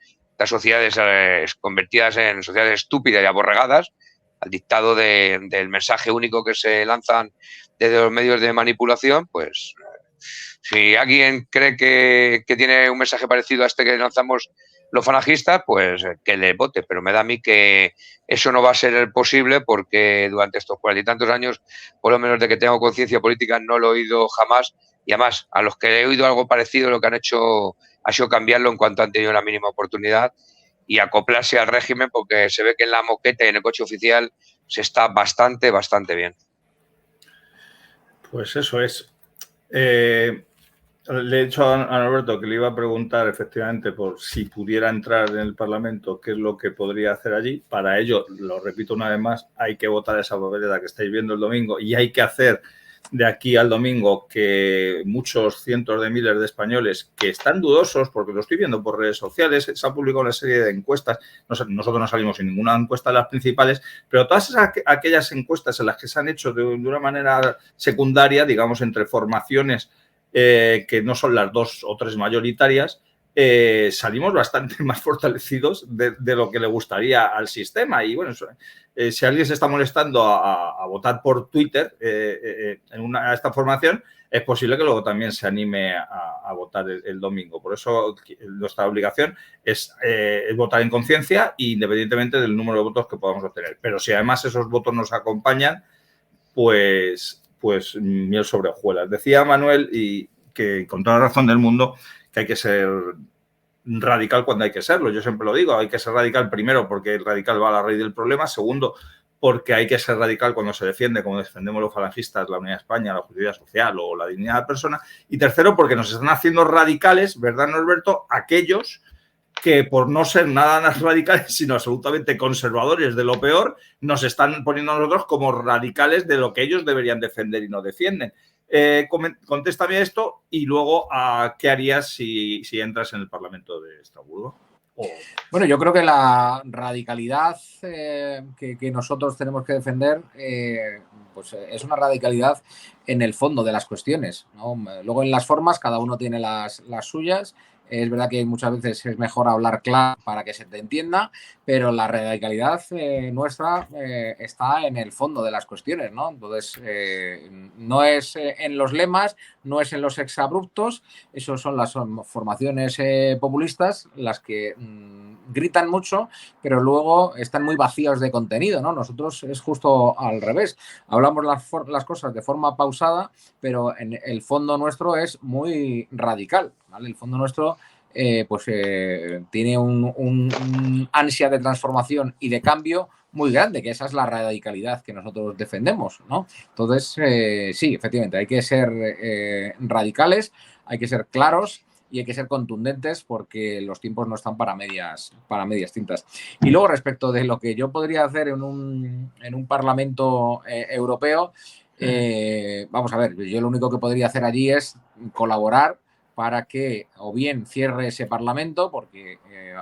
convertidas en sociedades estúpidas y aborregadas, al dictado del mensaje único que se lanzan desde los medios de manipulación. Pues si alguien cree que tiene un mensaje parecido a este que lanzamos los falangistas, pues que le vote. Pero me da a mí que eso no va a ser posible, porque durante estos 40 y tantos años, por lo menos de que tengo conciencia política, no lo he oído jamás. Y además, a los que he oído algo parecido, lo que han hecho ha sido cambiarlo en cuanto han tenido la mínima oportunidad y acoplarse al régimen, porque se ve que en la moqueta y en el coche oficial se está bastante bien. Pues eso es. Le he dicho a Norberto que le iba a preguntar efectivamente por si pudiera entrar en el Parlamento, qué es lo que podría hacer allí. Para ello, lo repito una vez más, hay que votar esa papeleta que estáis viendo el domingo, y hay que hacer de aquí al domingo que muchos cientos de miles de españoles que están dudosos, porque lo estoy viendo por redes sociales, se ha publicado una serie de encuestas, nosotros no salimos en ninguna encuesta de las principales, pero todas aquellas encuestas en las que se han hecho de una manera secundaria, digamos, entre formaciones que no son las 2 o 3 mayoritarias, salimos bastante más fortalecidos de lo que le gustaría al sistema. Y bueno, si alguien se está molestando a votar por Twitter a esta formación, es posible que luego también se anime a votar el domingo. Por eso nuestra obligación es votar en conciencia, independientemente del número de votos que podamos obtener. Pero si además esos votos nos acompañan, pues miel sobre hojuelas. Decía Manuel, y que con toda la razón del mundo, que hay que ser radical cuando hay que serlo. Yo siempre lo digo, hay que ser radical primero porque el radical va a la raíz del problema, segundo porque hay que ser radical cuando se defiende, como defendemos los falangistas, la unidad de España, la justicia social o la dignidad de la persona, y tercero porque nos están haciendo radicales, ¿verdad, Norberto?, aquellos que por no ser nada más radicales, sino absolutamente conservadores de lo peor, nos están poniendo a nosotros como radicales de lo que ellos deberían defender y no defienden. Contéstame esto y luego ¿qué harías si entras en el Parlamento de Estrasburgo? Bueno, yo creo que la radicalidad que nosotros tenemos que defender pues es una radicalidad en el fondo de las cuestiones, ¿no? Luego en las formas cada uno tiene las suyas. Es verdad que muchas veces es mejor hablar claro para que se te entienda, pero la radicalidad nuestra está en el fondo de las cuestiones, ¿no? Entonces, no es en los lemas, no es en los exabruptos, esos son las formaciones populistas las que gritan mucho, pero luego están muy vacíos de contenido, ¿no? Nosotros es justo al revés. Hablamos las cosas de forma pausada, pero en el fondo nuestro es muy radical, ¿vale? El fondo nuestro tiene un ansia de transformación y de cambio muy grande, que esa es la radicalidad que nosotros defendemos, ¿no? Entonces, sí, efectivamente, hay que ser radicales, hay que ser claros y hay que ser contundentes, porque los tiempos no están para medias tintas. Y luego, respecto de lo que yo podría hacer en un Parlamento europeo, vamos a ver, yo lo único que podría hacer allí es colaborar para que o bien cierre ese Parlamento, porque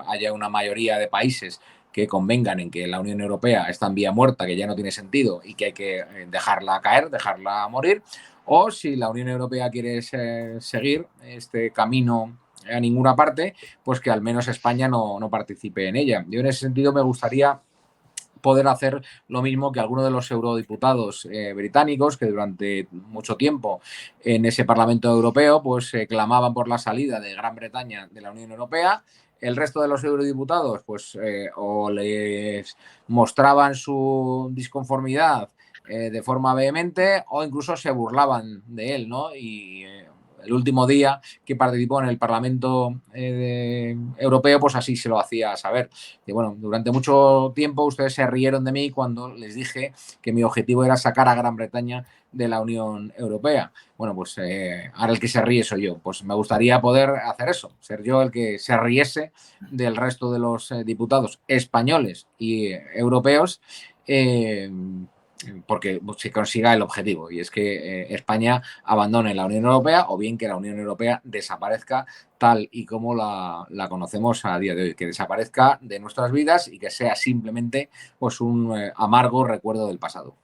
haya una mayoría de países que convengan en que la Unión Europea está en vía muerta, que ya no tiene sentido y que hay que dejarla caer, dejarla morir, o si la Unión Europea quiere seguir este camino a ninguna parte, pues que al menos España no participe en ella. Yo en ese sentido me gustaría poder hacer lo mismo que algunos de los eurodiputados británicos que durante mucho tiempo en ese Parlamento Europeo pues clamaban por la salida de Gran Bretaña de la Unión Europea. El resto de los eurodiputados pues o les mostraban su disconformidad de forma vehemente o incluso se burlaban de él, ¿no? Y el último día que participó en el Parlamento Europeo, pues así se lo hacía saber. Y bueno, durante mucho tiempo ustedes se rieron de mí cuando les dije que mi objetivo era sacar a Gran Bretaña de la Unión Europea. Bueno, pues ahora el que se ríe soy yo. Pues me gustaría poder hacer eso, ser yo el que se riese del resto de los diputados españoles y europeos, porque se consiga el objetivo, y es que España abandone la Unión Europea o bien que la Unión Europea desaparezca tal y como la conocemos a día de hoy, que desaparezca de nuestras vidas y que sea simplemente pues un amargo recuerdo del pasado.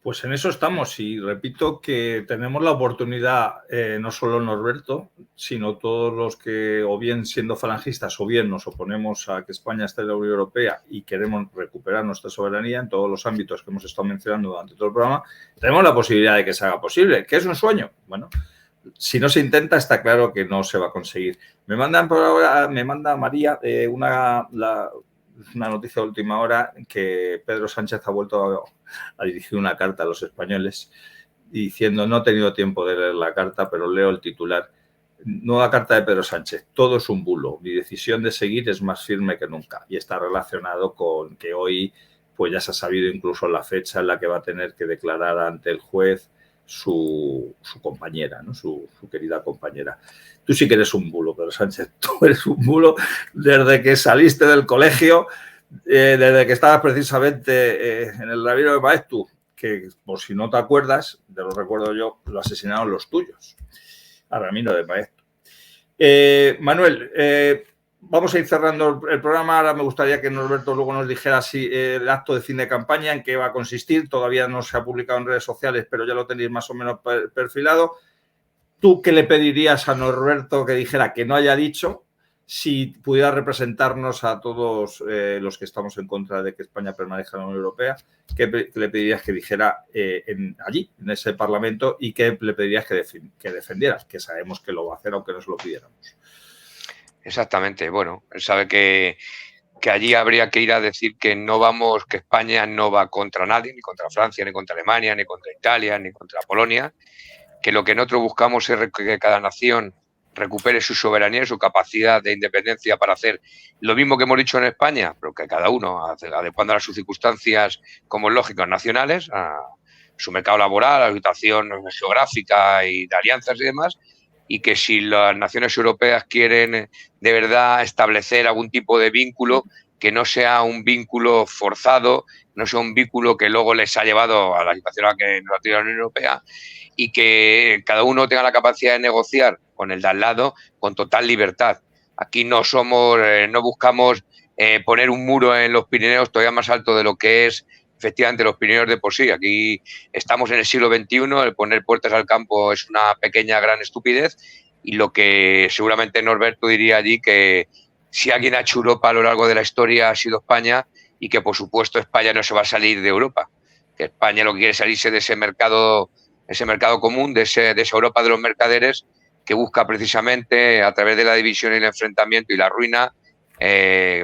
Pues en eso estamos y repito que tenemos la oportunidad, no solo Norberto, sino todos los que o bien siendo falangistas o bien nos oponemos a que España esté en la Unión Europea y queremos recuperar nuestra soberanía en todos los ámbitos que hemos estado mencionando durante todo el programa, tenemos la posibilidad de que se haga posible. ¿Qué es un sueño? Bueno, si no se intenta está claro que no se va a conseguir. Me manda María una noticia de última hora que Pedro Sánchez ha vuelto a dirigir una carta a los españoles diciendo: no he tenido tiempo de leer la carta, pero leo el titular. Nueva carta de Pedro Sánchez: todo es un bulo, mi decisión de seguir es más firme que nunca. Y está relacionado con que hoy pues ya se ha sabido incluso la fecha en la que va a tener que declarar ante el juez su compañera, ¿no? su querida compañera. Tú sí que eres un bulo, Pedro Sánchez. Tú eres un bulo desde que saliste del colegio, desde que estabas precisamente en el Ramiro de Maeztu, que por si no te acuerdas, te lo recuerdo yo, lo asesinaron los tuyos, a Ramiro de Maeztu. Manuel, vamos a ir cerrando el programa. Ahora me gustaría que Norberto luego nos dijera si el acto de fin de campaña, en qué va a consistir. Todavía no se ha publicado en redes sociales, pero ya lo tenéis más o menos perfilado. ¿Tú qué le pedirías a Norberto que dijera que no haya dicho si pudiera representarnos a todos los que estamos en contra de que España permanezca en la Unión Europea? ¿Qué le pedirías que dijera allí, en ese Parlamento, y qué le pedirías que defendieras? Que sabemos que lo va a hacer aunque no se lo pidiéramos. Exactamente. Bueno, él sabe que allí habría que ir a decir que no vamos, que España no va contra nadie, ni contra Francia, ni contra Alemania, ni contra Italia, ni contra Polonia, que lo que nosotros buscamos es que cada nación recupere su soberanía y su capacidad de independencia para hacer lo mismo que hemos dicho en España, pero que cada uno adecuando a sus circunstancias, como es lógico, nacionales, a su mercado laboral, a la situación geográfica y de alianzas y demás, y que si las naciones europeas quieren de verdad establecer algún tipo de vínculo, que no sea un vínculo forzado, no sea un vínculo que luego les ha llevado a la situación a la que nos ha tirado la Unión Europea, y que cada uno tenga la capacidad de negociar con el de al lado con total libertad. Aquí no buscamos poner un muro en los Pirineos todavía más alto de lo que es efectivamente los Pirineos de por sí. Aquí estamos en el siglo XXI, el poner puertas al campo es una pequeña gran estupidez, y lo que seguramente Norberto diría allí, que si alguien ha hecho Europa a lo largo de la historia ha sido España, y que por supuesto España no se va a salir de Europa, que España lo que quiere es salirse de ese mercado común, de esa Europa de los mercaderes, que busca precisamente a través de la división y el enfrentamiento y la ruina,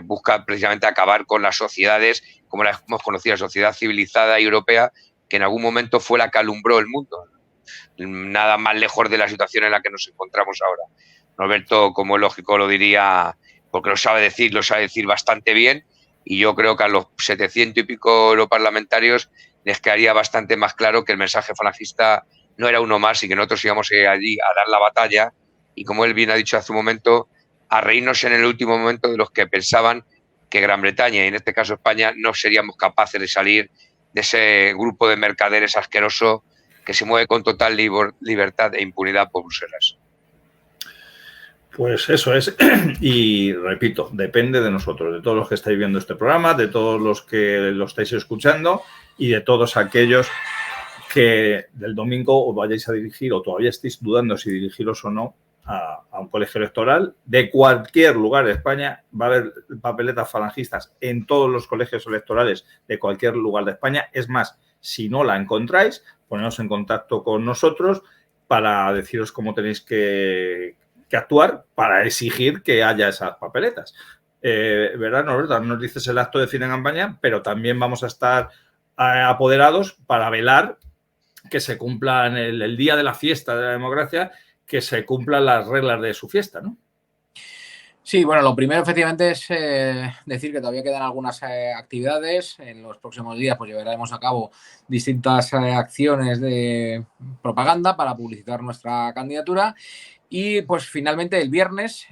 busca precisamente acabar con las sociedades como las hemos conocido, la sociedad civilizada y europea, que en algún momento fue la que alumbró el mundo. Nada más lejos de la situación en la que nos encontramos ahora. Norberto, como es lógico, lo diría porque lo sabe decir bastante bien, y yo creo que a los 700 y pico europarlamentarios les quedaría bastante más claro que el mensaje falangista no era uno más y que nosotros íbamos allí a dar la batalla, y como él bien ha dicho hace un momento, a reírnos en el último momento de los que pensaban que Gran Bretaña, y en este caso España, no seríamos capaces de salir de ese grupo de mercaderes asqueroso que se mueve con total libertad e impunidad por Bruselas. Pues eso es, y repito, depende de nosotros, de todos los que estáis viendo este programa, de todos los que lo estáis escuchando y de todos aquellos que del domingo os vayáis a dirigir o todavía estéis dudando si dirigiros o no a un colegio electoral de cualquier lugar de España. Va a haber papeletas falangistas en todos los colegios electorales de cualquier lugar de España. Es más, si no la encontráis, poneros en contacto con nosotros para deciros cómo tenéis que actuar para exigir que haya esas papeletas. ¿Verdad, Norberto? Nos dices el acto de fin de campaña, pero también vamos a estar apoderados para velar que se cumplan el día de la fiesta de la democracia, que se cumplan las reglas de su fiesta, ¿no? Sí, bueno, lo primero efectivamente es decir que todavía quedan algunas actividades. En los próximos días pues llevaremos a cabo distintas acciones de propaganda para publicitar nuestra candidatura. Y pues finalmente el viernes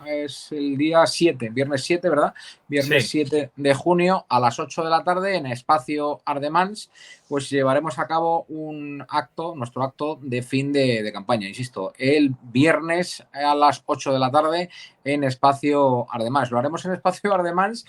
es el día 7, viernes 7, ¿verdad? Viernes Sí. 7 de junio a las 8 de la tarde en Espacio Ardemans, pues llevaremos a cabo un acto, nuestro acto de fin de campaña, insisto, el viernes a las 8 de la tarde en Espacio Ardemans. Lo haremos en Espacio Ardemans,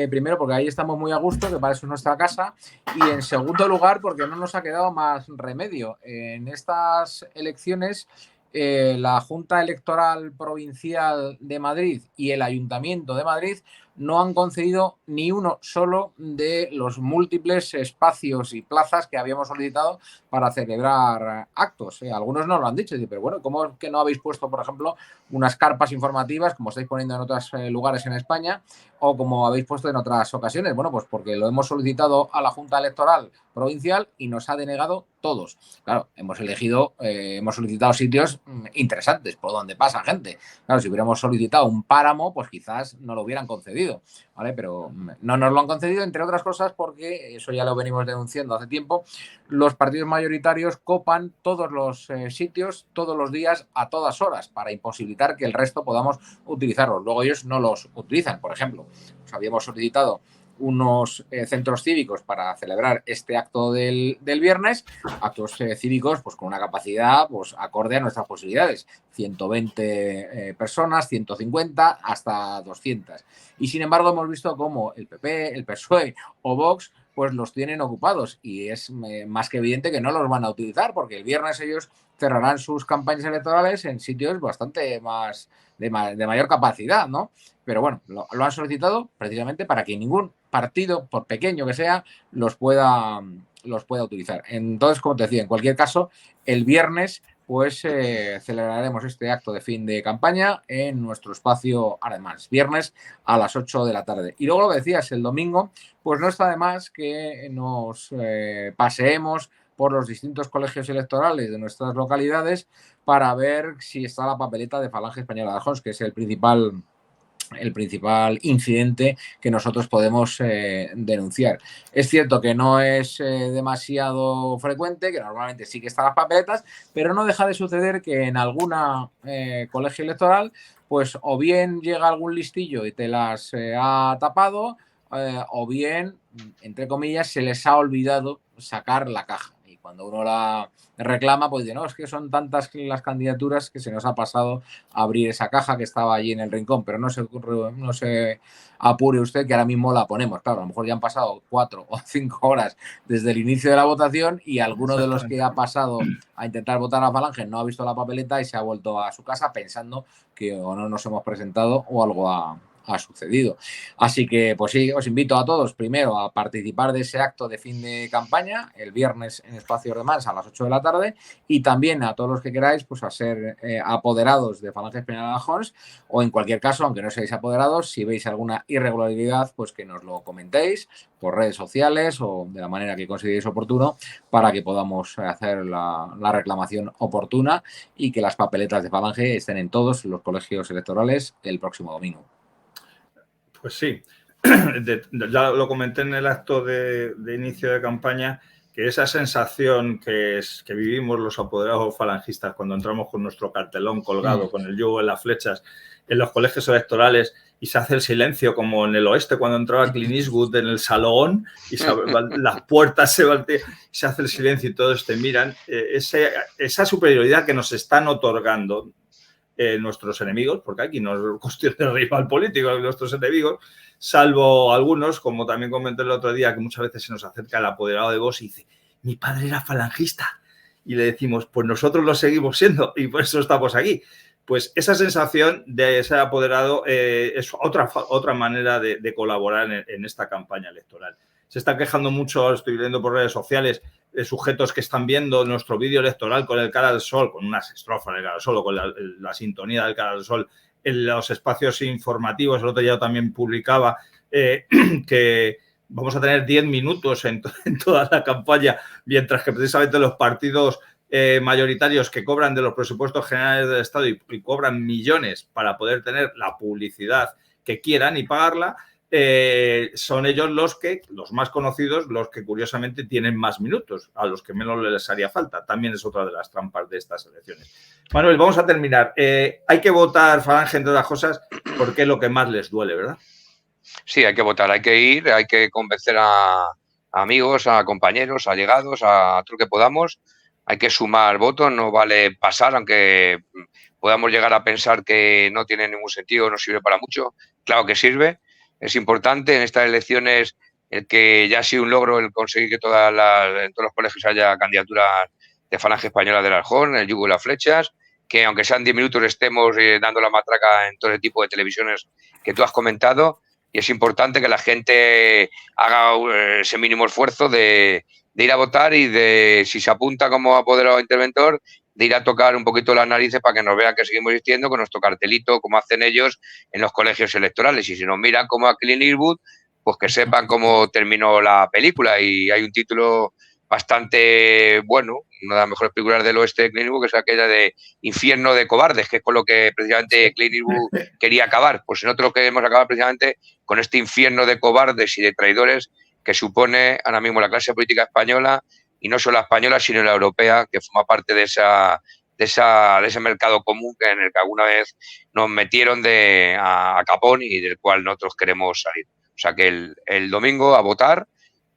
primero porque ahí estamos muy a gusto, que para eso es nuestra casa, y en segundo lugar porque no nos ha quedado más remedio. En estas elecciones, la Junta Electoral Provincial de Madrid y el Ayuntamiento de Madrid no han concedido ni uno solo de los múltiples espacios y plazas que habíamos solicitado para celebrar actos. Algunos no lo han dicho, pero bueno, ¿cómo es que no habéis puesto, por ejemplo, unas carpas informativas como estáis poniendo en otros lugares en España o como habéis puesto en otras ocasiones? Bueno, pues porque lo hemos solicitado a la Junta Electoral Provincial y nos ha denegado todos. Claro, hemos solicitado sitios interesantes por donde pasa gente. Claro, si hubiéramos solicitado un páramo, pues quizás no lo hubieran concedido, ¿vale? Pero no nos lo han concedido, entre otras cosas, porque eso ya lo venimos denunciando hace tiempo. Los partidos mayoritarios copan todos los sitios, todos los días, a todas horas, para imposibilitar que el resto podamos utilizarlos. Luego ellos no los utilizan. Por ejemplo, nos habíamos solicitado unos centros cívicos para celebrar este acto del viernes, actos cívicos pues con una capacidad pues acorde a nuestras posibilidades, 120 personas, 150 hasta 200. Y sin embargo hemos visto cómo el PP, el PSOE o Vox pues los tienen ocupados y es más que evidente que no los van a utilizar porque el viernes ellos cerrarán sus campañas electorales en sitios bastante más de mayor capacidad, ¿no? Pero bueno, lo han solicitado precisamente para que ningún partido, por pequeño que sea, los pueda utilizar. Entonces, como te decía, en cualquier caso, el viernes pues celebraremos este acto de fin de campaña en nuestro espacio Ardemans, viernes a las 8 de la tarde. Y luego lo que decías, el domingo, pues no está de más que nos paseemos por los distintos colegios electorales de nuestras localidades para ver si está la papeleta de Falange Española de Arjons, que es el principal incidente que nosotros podemos denunciar. Es cierto que no es demasiado frecuente, que normalmente sí que están las papeletas, pero no deja de suceder que en alguna colegio electoral, pues o bien llega algún listillo y te las ha tapado, o bien, entre comillas, se les ha olvidado sacar la caja. Y cuando uno la reclama, pues dice, no, es que son tantas las candidaturas que se nos ha pasado a abrir esa caja que estaba allí en el rincón, pero no se apure usted que ahora mismo la ponemos. Claro, a lo mejor ya han pasado 4 o 5 horas desde el inicio de la votación y alguno de los que ha pasado a intentar votar a Falange no ha visto la papeleta y se ha vuelto a su casa pensando que o no nos hemos presentado o algo ha sucedido. Así que, pues sí, os invito a todos primero a participar de ese acto de fin de campaña el viernes en Espacio Ardemans a las 8 de la tarde y también a todos los que queráis pues a ser apoderados de Falange Española de Arjons o en cualquier caso, aunque no seáis apoderados, si veis alguna irregularidad, pues que nos lo comentéis por redes sociales o de la manera que consideréis oportuno para que podamos hacer la reclamación oportuna y que las papeletas de Falange estén en todos los colegios electorales el próximo domingo. Pues sí, ya lo comenté en el acto de inicio de campaña, que esa sensación que vivimos los apoderados falangistas cuando entramos con nuestro cartelón colgado, con el yugo en las flechas, en los colegios electorales y se hace el silencio como en el oeste cuando entraba Clint Eastwood en el salón y las puertas se hace el silencio y todos te miran, esa superioridad que nos están otorgando nuestros enemigos, porque aquí no es cuestión de rival político, nuestros enemigos, salvo algunos, como también comenté el otro día, que muchas veces se nos acerca el apoderado de Vox y dice, mi padre era falangista y le decimos, pues nosotros lo seguimos siendo y por eso estamos aquí. Pues esa sensación de ser apoderado es otra manera de colaborar en esta campaña electoral. Se están quejando mucho, estoy viendo por redes sociales, de sujetos que están viendo nuestro vídeo electoral con el cara al sol, con unas estrofas del cara al sol o con la sintonía del cara al sol en los espacios informativos. El otro día también publicaba que vamos a tener 10 minutos en toda la campaña, mientras que precisamente los partidos mayoritarios que cobran de los presupuestos generales del Estado y cobran millones para poder tener la publicidad que quieran y pagarla, son ellos los más conocidos, los que curiosamente tienen más minutos, a los que menos les haría falta. También es otra de las trampas de estas elecciones. Manuel, vamos a terminar. Hay que votar, Falange, entre otras cosas, porque es lo que más les duele, ¿verdad? Sí, hay que votar, hay que ir, hay que convencer a amigos, a compañeros, a allegados, a todo lo que podamos. Hay que sumar votos, no vale pasar, aunque podamos llegar a pensar que no tiene ningún sentido, no sirve para mucho. Claro que sirve, es importante en estas elecciones el que ya ha sido un logro el conseguir que en todos los colegios haya candidaturas de Falange Española del Aljón, el yugo y las flechas, que aunque sean 10 minutos estemos dando la matraca en todo el tipo de televisiones que tú has comentado, y es importante que la gente haga ese mínimo esfuerzo de ir a votar y de, si se apunta como apoderado interventor, de ir a tocar un poquito las narices para que nos vean que seguimos existiendo con nuestro cartelito, como hacen ellos en los colegios electorales. Y si nos miran como a Clint Eastwood, pues que sepan cómo terminó la película. Y hay un título bastante bueno, una de las mejores películas del oeste de Clint Eastwood, que es aquella de Infierno de Cobardes, que es con lo que precisamente Clint Eastwood quería acabar. Pues nosotros queremos acabar precisamente con este infierno de cobardes y de traidores que supone ahora mismo la clase política española, y no solo la española, sino la europea, que forma parte de ese mercado común en el que alguna vez nos metieron a capón y del cual nosotros queremos salir. O sea que el domingo a votar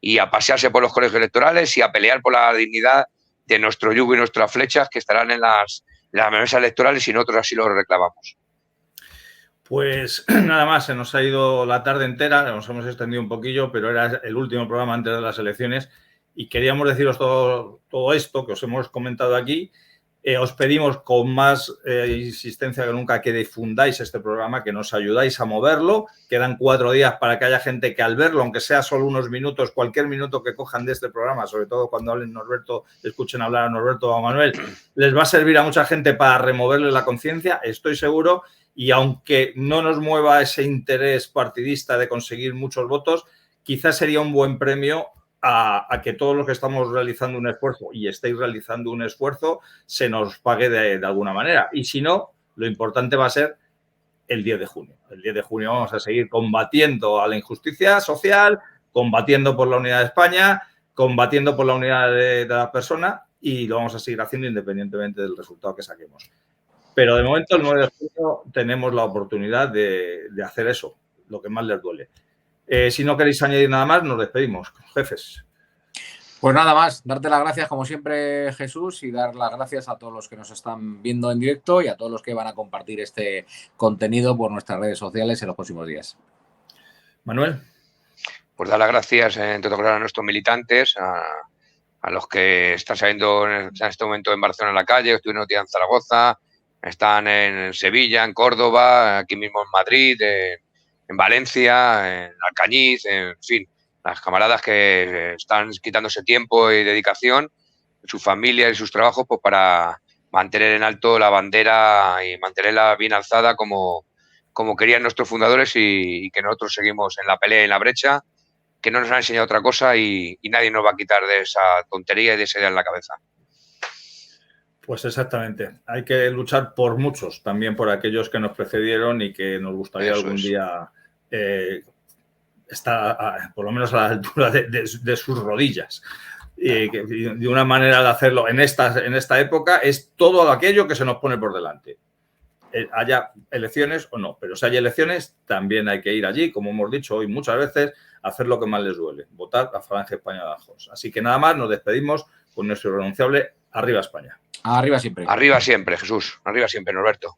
y a pasearse por los colegios electorales y a pelear por la dignidad de nuestro yugo y nuestras flechas, que estarán en las mesas electorales, y nosotros así lo reclamamos. Pues nada más, se nos ha ido la tarde entera, nos hemos extendido un poquillo, pero era el último programa antes de las elecciones y queríamos deciros todo esto que os hemos comentado aquí. Os pedimos con más insistencia que nunca que difundáis este programa, que nos ayudáis a moverlo. Quedan 4 días para que haya gente que al verlo, aunque sea solo unos minutos, cualquier minuto que cojan de este programa, sobre todo cuando hablen Norberto, escuchen hablar a Norberto o a Manuel, les va a servir a mucha gente para removerle la conciencia, estoy seguro. Y aunque no nos mueva ese interés partidista de conseguir muchos votos, quizás sería un buen premio a que todos los que estamos realizando un esfuerzo y estáis realizando un esfuerzo se nos pague de alguna manera. Y si no, lo importante va a ser el 10 de junio. El 10 de junio vamos a seguir combatiendo a la injusticia social, combatiendo por la unidad de España, combatiendo por la unidad de la persona, y lo vamos a seguir haciendo independientemente del resultado que saquemos. Pero de momento, el 9 de junio, tenemos la oportunidad de hacer eso, lo que más les duele. Si no queréis añadir nada más, nos despedimos, jefes. Pues nada más, darte las gracias como siempre, Jesús, y dar las gracias a todos los que nos están viendo en directo y a todos los que van a compartir este contenido por nuestras redes sociales en los próximos días. Manuel. Pues dar las gracias, entre otras cosas, a nuestros militantes, a los que están saliendo en este momento en Barcelona en la calle, estuvieron otro día en Zaragoza, están en Sevilla, en Córdoba, aquí mismo en Madrid, en Valencia, en Alcañiz, en fin, las camaradas que están quitándose tiempo y dedicación, sus familias y sus trabajos, pues para mantener en alto la bandera y mantenerla bien alzada como querían nuestros fundadores, y que nosotros seguimos en la pelea y en la brecha, que no nos han enseñado otra cosa, y nadie nos va a quitar de esa tontería y de esa idea en la cabeza. Pues exactamente. Hay que luchar por muchos, también por aquellos que nos precedieron y que nos gustaría algún día estar por lo menos a la altura de sus rodillas. De una manera de hacerlo en esta época es todo aquello que se nos pone por delante. Haya elecciones o no, pero si hay elecciones también hay que ir allí, como hemos dicho hoy muchas veces, a hacer lo que más les duele, votar a Falange Española de Aljón. Así que nada más, nos despedimos con nuestro irrenunciable Arriba España. Arriba siempre. Arriba siempre, Jesús. Arriba siempre, Norberto.